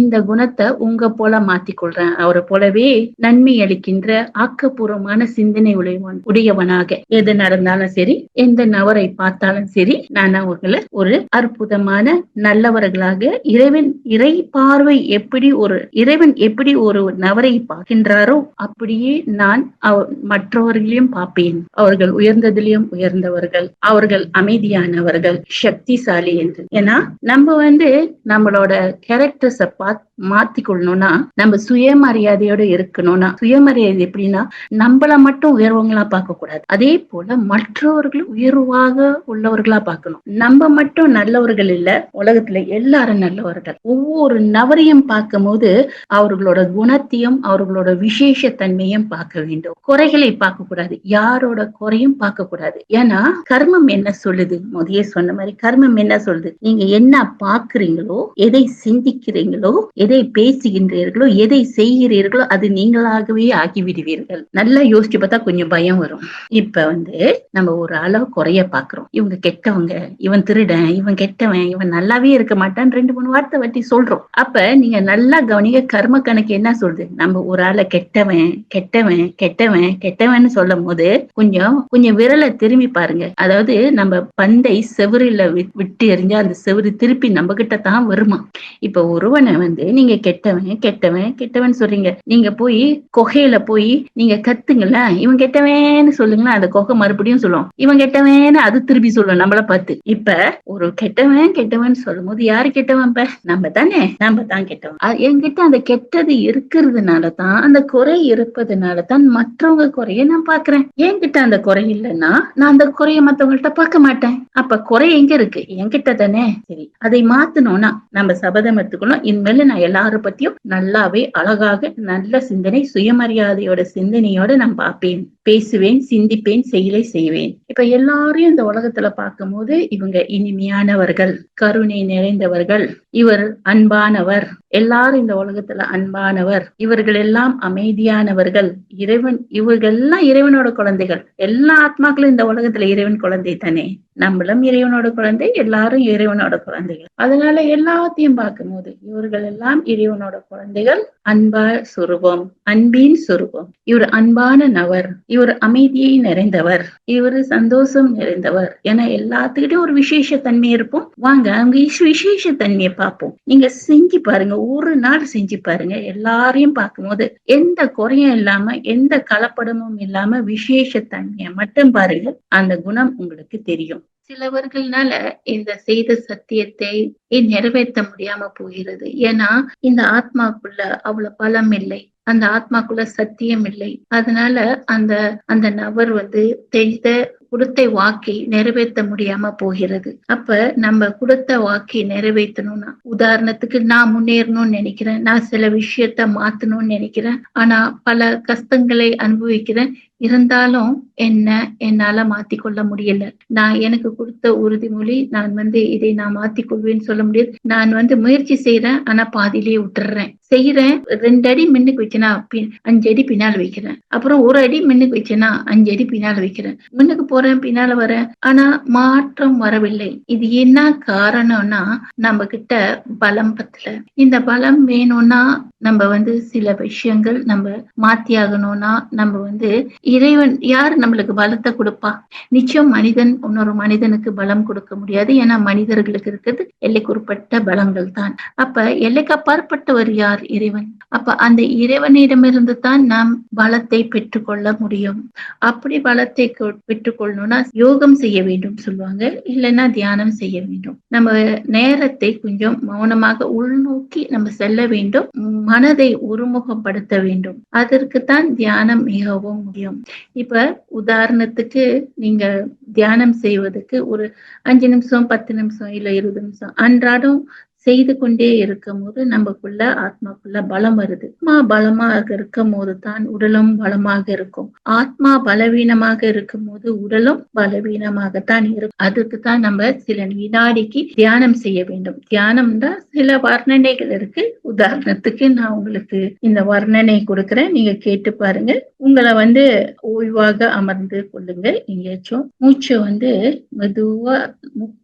இந்த குணத்தை உங்க போல மாத்திக்கொள்றேன், அவரை போலவே நன்மை அளிக்கின்ற ஆக்கப்பூர்வமான சிந்தனை உடையவனாக எது நடந்தாலும் சரி, எந்த நபரை பார்த்தாலும் சரி, நான் அவர்களை ஒரு அற்புதமான நல்லவர்களாக இறைவன் எப்படி ஒரு நபரை பார்க்கின்றாரோ அப்படியே நான் மற்றவர்களையும் பார்ப்பேன். அவர்கள் உயர்ந்ததிலையும் உயர்ந்தவர்கள், அவர்கள் அமைதியானவர்கள், சக்திசாலி என்று. ஏன்னா நம்ம வந்து நம்மளோட கேரக்டர்ஸ மாத்திக்கொள்ளணும்னா நம்ம சுயமரியாதையோட இருக்கணும்னா, சுயமரியாதை எப்படின்னா நம்மள மட்டும் உயர்வங்களா பார்க்க கூடாது, அதே போல மற்றவர்களும் உயர்வாக உள்ளவர்களா நல்லவங்களா பார்க்கணும். நம்ம மட்டும் நல்லவர்கள் இல்ல, உலகத்துல எல்லாரும் நல்லவர்கள். ஒவ்வொரு நபரையும் பார்க்கும் போது அவர்களோட குணத்தையும் அவர்களோட விசேஷ தன்மையும் பார்க்க வேண்டும். குறைகளை பார்க்க கூடாது, யாரோட குறையும் பார்க்க கூடாது. ஏன்னா கர்மம் என்ன சொல்லுது? முதயே சொன்ன மாதிரி கர்மம் என்ன சொல்லுது? நீங்க என்ன பார்க்கிறீங்களோ, எதை சிந்திக்கிறீங்களோ, எதை பேசுகின்றீர்களோ, எதை செய்கிறீர்களோ அது நீங்களாகவே ஆகிவிடுவீர்கள். நல்லா யோசிச்சு பார்த்தா கொஞ்சம் பயம் வரும். இப்ப நம்ம ஒரு அளவு குறைய பாக்குறோம். இவங்க கெட்டவங்க, இவன் திருடன், இவன் கெட்டவன், இவன் நல்லாவே இருக்க மாட்டான், 2-3 வார்த்தை வட்டி சொல்றோம். அப்ப நீங்க நல்லா கவனிக்க, கர்ம கணக்கு என்ன சொல்றது? நம்ம ஒரு ஆளை கெட்டவன் கெட்டவன் கெட்டவன் கெட்டவன் சொல்லும் போது கொஞ்சம் விரலை திரும்பி பாருங்க. அதாவது நம்ம பந்தை செவரில விட்டு எறிஞ்சா அந்த செவரு திருப்பி நம்ம கிட்ட தான் வருமா? இப்ப ஒருவனை நீங்க கெட்டவன் கெட்டவன் கெட்டவன் சொல்றீங்க. நீங்க போய் கொகையில போய் நீங்க கத்துங்கள, இவன் கெட்டவன்னு சொல்லுங்களேன், அந்த கொகை மறுபடியும் சொல்லும் இவன் கெட்டவன்னு, அது திருப்பி சொல்லும் நம்மள பார்த்து. இப்ப ஒரு கெட்டவன் கெட்டவன் சொல்லும் போது யாரு கெட்டவன்? நம்ம தானே, நம்ம தான் கெட்டவன். என்கிட்ட அந்த கெட்டது இருக்கிறதுனாலதான், அந்த குறை இருப்பதுனாலதான் மற்றவங்க குறைய நான் பாக்குறேன். என்கிட்ட அந்த குறை இல்லைன்னா நான் அந்த குறைய மத்தவங்கள்ட்ட பார்க்க மாட்டேன். அப்ப குறை எங்க இருக்கு? என்கிட்ட தானே. சரி, அதை மாத்தணும்னா நம்ம சபதம் எடுத்துக்கணும். இனிமேல நான் எல்லாரும் பத்தியும் நல்லாவே அழகாக நல்ல சிந்தனை, சுயமரியாதையோட சிந்தனையோட நான் பார்ப்பேன், பேசுவேன், சிந்திப்பேன், செயலை செய்வேன். இப்ப எல்லாரையும் இந்த உலகத்துல பார்க்கும் போது இவங்க இனிமையானவர்கள், கருணை நிறைந்தவர்கள், இவர் அன்பானவர், எல்லாரும் இந்த உலகத்துல அன்பானவர், இவர்கள் எல்லாம் அமைதியானவர்கள், இறைவன், இவர்கள் எல்லாம் இறைவனோட குழந்தைகள். எல்லா ஆத்மாக்களும் இந்த உலகத்துல இறைவன் குழந்தை தானே. நம்மளும் இறைவனோட குழந்தை, எல்லாரும் இறைவனோட குழந்தைகள். அதனால எல்லாத்தையும் பார்க்கும் போது இவர்கள் எல்லாம் இறைவனோட குழந்தைகள், அன்பா சுரூபம், அன்பின் சுரூபம். இவர் அன்பான நபர், இவர் அமைதியை நிறைந்தவர், இவர் சந்தோஷம் நிறைந்தவர். ஏன்னா எல்லாத்துக்கிட்டையும் ஒரு விசேஷ தன்மை இருப்போம். வாங்க அவங்க விசேஷ தன்மையை பார்ப்போம். நீங்க செஞ்சு பாருங்க, ஒரு நாள் செஞ்சு பாருங்க. எல்லாரையும் பார்க்கும்போது எந்த குறையும் இல்லாம, எந்த கலப்படமும் இல்லாம விசேஷ தன்மையை மட்டும் பாருங்க, அந்த குணம் உங்களுக்கு தெரியும். சிலவர்கள்னால இந்த செய்த சத்தியத்தை நிறைவேற்ற முடியாம போகிறது. ஏன்னா இந்த ஆத்மாக்குள்ள அவ்வளவு பலம் இல்லை, அந்த ஆத்மாக்குள்ள சத்தியம் இல்லை. அதனால அந்த நபர் செய்த கொடுத்த வாக்கை நிறைவேற்ற முடியாம போகிறது. அப்ப நம்ம கொடுத்த வாக்கை நிறைவேற்றணும்னா, உதாரணத்துக்கு நான் முன்னேறணும்னு நினைக்கிறேன், நான் சில விஷயத்த மாத்தணும்னு நினைக்கிறேன், ஆனா பல கஷ்டங்களை அனுபவிக்கிறேன், இருந்தாலும் என்னால மாத்திக்கொள்ள முடியல. நான் எனக்கு கொடுத்த உறுதிமொழி, நான் இதை நான் மாத்திக்கொள்வேன்னு சொல்ல முடியாது. நான் முயற்சி செய்யறேன், ஆனா பாதியிலேயே விட்டுறேன். செய்யறேன், 2 அடி முன்னுக்கு வச்சேன்னா 5 அடி பின்னால் வைக்கிறேன், அப்புறம் 1 அடி முன்னுக்கு வச்சேன்னா 5 அடி பின்னால் வைக்கிறேன், முன்னுக்கு போறேன், பின்னால வரேன், ஆனா மாற்றம் வரவில்லை. இது என்ன காரணம்னா, நம்ம கிட்ட பலம் பத்தல. இந்த பலம் வேணும்னா நம்ம சில விஷயங்கள் நம்ம மாத்தி ஆகணும்னா, நம்ம இறைவன் யார் நம்மளுக்கு பலத்தை கொடுப்பா? நிச்சயம் மனிதன் இன்னொரு மனிதனுக்கு பலம் கொடுக்க முடியாது. ஏன்னா மனிதர்களுக்கு இருக்கிறது எல்லைக்குட்பட்ட பலங்கள் தான். அப்ப எல்லைக்கு அப்பாற்பட்டவர் யார்? இறைவன். அப்ப அந்த இறைவனிடமிருந்து தான் நாம் பலத்தை பெற்றுக்கொள்ள முடியும். அப்படி பலத்தை பெற்றுக்கொள்ளணும்னா யோகம் செய்ய வேண்டும் சொல்லுவாங்க, இல்லைன்னா தியானம் செய்ய வேண்டும். நம்ம நேரத்தை கொஞ்சம் மௌனமாக உள்நோக்கி நம்ம செல்ல வேண்டும், மனதை ஒருமுகப்படுத்த வேண்டும். அதற்குத்தான் தியானம் மிகவும் முடியும். இப்ப உதாரணத்துக்கு நீங்க தியானம் செய்வதற்கு ஒரு 5 நிமிஷம், 10 நிமிஷம், இல்ல 20 நிமிஷம் அன்றாடம் செய்து கொண்டே இருக்கும் போது நமக்குள்ள ஆத்மாக்குள்ள பலம் வருது. ஆத்மா பலமாக இருக்கும் போது தான் உடலும் பலமாக இருக்கும். ஆத்மா பலவீனமாக இருக்கும் போது உடலும் பலவீனமாகத்தான் இருக்கும். அதுக்கு தான் நம்ம சில வினாடிக்கு தியானம் செய்ய வேண்டும். தியானம் தான் சில வர்ணனைகள் இருக்கு. உதாரணத்துக்கு நான் உங்களுக்கு இந்த வர்ணனை கொடுக்கிறேன், நீங்க கேட்டு பாருங்க. உங்களை ஓய்வாக அமர்ந்து கொள்ளுங்க. எங்கேயாச்சும் மூச்சை மெதுவா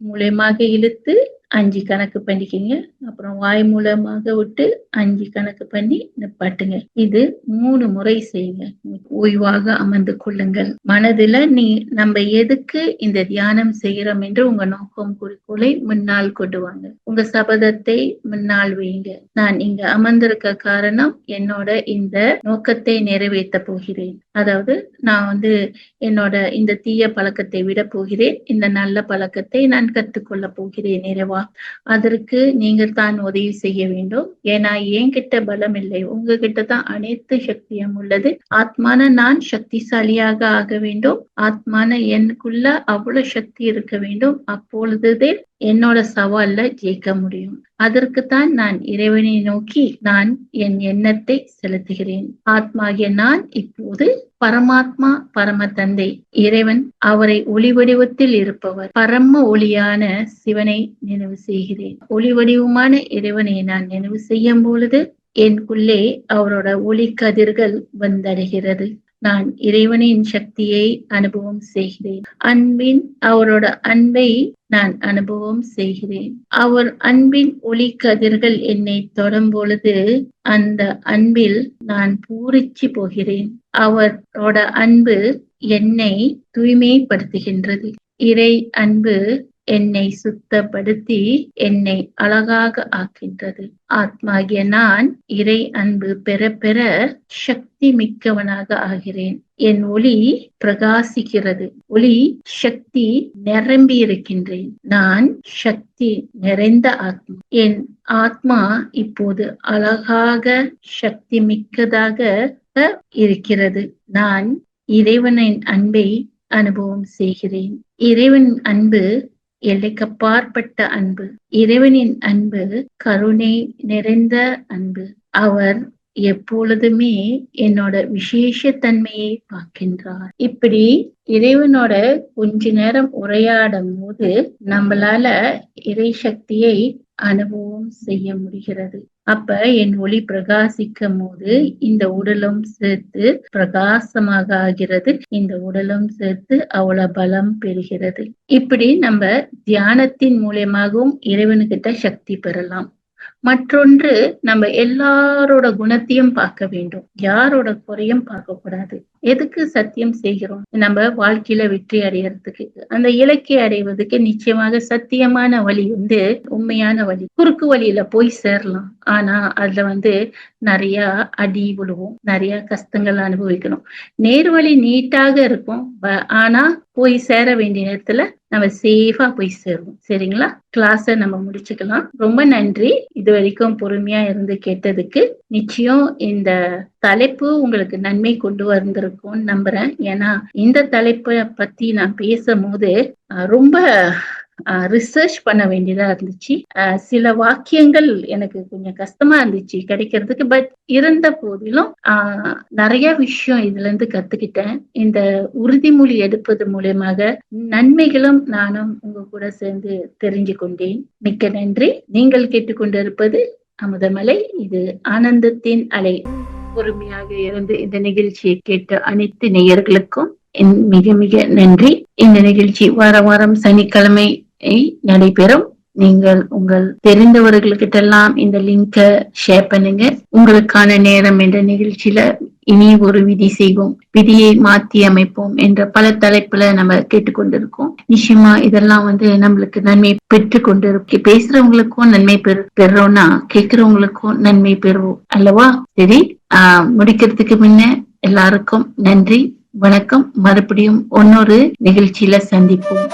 மூலமாக இழுத்து 5 கணக்கு பண்ணிக்கிங்க. அப்புறம் வாய் மூலமாக விட்டு 5 கணக்கு பண்ணி நிப்பாட்டுங்க. இது 3 முறை செய்யுங்க. ஓய்வாக அமர்ந்து கொள்ளுங்கள். மனதுல நம்ம எதுக்கு இந்த தியானம் செய்யறோம் என்று உங்க நோக்கம், குறிக்கோளை முன்னால் கொண்டு வாங்க. உங்க சபதத்தை முன்னால் வைங்க. நான் இங்க அமர்ந்திருக்க காரணம் என்னோட இந்த நோக்கத்தை நிறைவேற்ற போகிறேன். அதாவது நான் என்னோட இந்த தீய பழக்கத்தை விட போகிறேன், இந்த நல்ல பழக்கத்தை நான் கற்றுக்கொள்ள போகிறேன் நிறைவாக அதற்கு நீங்கள் தான் உதவி செய்ய வேண்டும். ஏன்னா என்கிட்ட பலம் இல்லை, உங்ககிட்ட தான் அனைத்து சக்தியும் உள்ளது. ஆத்மான நான் சக்திசாலியாக ஆக வேண்டும். ஆத்மான எனக்குள்ள அவ்வளவு சக்தி இருக்க வேண்டும். அப்பொழுதே என்னோட சவால்ல ஜெயிக்க முடியும். அதற்குத்தான் நான் இறைவனை நோக்கி நான் என் எண்ணத்தை செலுத்துகிறேன். ஆத்மாகிய நான் இப்போது பரமாத்மா, பரம தந்தை இறைவன், அவரை ஒளி வடிவத்தில் இருப்பவர் பரம ஒளியான சிவனை நினைவு செய்கிறேன். ஒளி வடிவமான இறைவனை நான் நினைவு செய்யும் பொழுது எனக்குள்ளே அவரோட ஒளி கதிர்கள் வந்தடைகிறது. நான் இறைவனின் சக்தியை அனுபவம் செய்கிறேன். அவரோட அன்பை நான் அனுபவம் செய்கிறேன். அவர் அன்பின் ஒளி கதிர்கள் என்னை தொடும் பொழுது அந்த அன்பில் நான் பூரிச்சு போகிறேன். அவரோட அன்பு என்னை தூய்மைப்படுத்துகின்றது. இறை அன்பு என்னை சுத்தப்படுத்தி என்னை அழகாக ஆக்கின்றது. ஆத்மாகிய நான் இறை அன்பு பெற பெற சக்தி மிக்கவனாக ஆகிறேன். என் ஒளி பிரகாசிக்கிறது. ஒளி சக்தி நிரம்பி இருக்கின்றேன். நான் சக்தி நிறைந்த ஆத்மா. என் ஆத்மா இப்போது அழகாக சக்தி மிக்கதாக இருக்கிறது. நான் இறைவனின் அன்பை அனுபவம் செய்கிறேன். இறைவன் அன்பு எல்லைக்கப்பாற்பட்ட அன்பு. இறைவனின் அன்பு கருணை நிறைந்த அன்பு. அவர் எப்பொழுதுமே என்னோட விசேஷ தன்மையை பார்க்கின்றார். இப்படி இறைவனோட கொஞ்ச நேரம் உரையாடும் போது நம்மளால இறை சக்தியை அனுபவம் செய்ய முடிகிறது. அப்ப என் ஒளி பிரகாசிக்கும் போது இந்த உடலும் சேர்த்து பிரகாசமாக ஆகிறது. இந்த உடலும் சேர்த்து அவ்வளவு பலம் பெறுகிறது. இப்படி நம்ம தியானத்தின் மூலமாகவும் இறைவனுக்கிட்ட சக்தி பெறலாம். மற்றொன்று, நம்ம எல்லாரோட குணத்தையும் பார்க்க வேண்டும், யாரோட குறையும் பார்க்க கூடாது. எதுக்கு சத்தியம் செய்கிறோம்? நம்ம வாழ்க்கையில வெற்றி அடையறதுக்கு. அந்த இலக்கை அடைவதற்கு நிச்சயமாக சத்தியமான வழி உண்மையான வழி. குறுக்கு வழியில போய் சேரலாம், ஆனா அதுல நிறைய அடி விழுவோம், நிறைய கஷ்டங்கள் அனுபவிக்கணும். நேர்வழி நீட்டாக இருக்கும், ஆனா போய் சேர வேண்டிய நேரத்துல நம்ம சேஃபா போய் சேருவோம். சரிங்களா? கிளாஸ நம்ம முடிச்சுக்கலாம். ரொம்ப நன்றி இது வரைக்கும் பொறுமையா இருந்து கேட்டதுக்கு. நிச்சயம் இந்த தலைப்பு உங்களுக்கு நன்மை கொண்டு வந்திருக்கும்னு நம்புறேன். ஏன்னா இந்த தலைப்பை பத்தி நான் பேசும்போது ரொம்ப ரிசர்ச் பண்ண வேண்டியதா இருந்துச்சு. சில வாக்கியங்கள் எனக்கு கொஞ்சம் கஷ்டமா இருந்துச்சு கிடைக்கிறதுக்கு. பட் இருந்த போதிலும் நிறைய விஷயம் இதுல இருந்து கத்துக்கிட்டேன். இந்த உறுதிமொழி எடுப்பது மூலமாக நன்மைகளும் நானும் உங்க கூட சேர்ந்து தெரிஞ்சு கொண்டேன். மிக்க நன்றி. நீங்கள் கேட்டுக்கொண்டிருப்பது அமுதமலை. இது ஆனந்தத்தின் அலை. பொறுமையாக இருந்து இந்த நிகழ்ச்சியை கேட்ட அனைத்து நேயர்களுக்கும் மிக மிக நன்றி. இந்த நிகழ்ச்சி வாரம் சனிக்கிழமை நடைபெறும். நீங்கள் உங்கள் தெரிந்தவர்களுக்கிட்ட எல்லாம் இந்த லிங்க ஷேர் பண்ணுங்க. உங்களுக்கான நேரம் என்ற நிகழ்ச்சியில இனி ஒரு விதி செய்வோம், விதியை மாற்றி அமைப்போம் என்ற பல தலைப்புல நம்ம கேட்டுக்கொண்டிருக்கோம். நிச்சயமா இதெல்லாம் நம்மளுக்கு நன்மை பெற்று கொண்டிருக்கு. பேசுறவங்களுக்கும் நன்மை பெறுறோம்னா கேட்கிறவங்களுக்கும் நன்மை பெறுவோம் அல்லவா? சரி, முடிக்கிறதுக்கு முன்ன எல்லாருக்கும் நன்றி, வணக்கம். மறுபடியும் இன்னொரு நிகழ்ச்சியில சந்திப்போம்.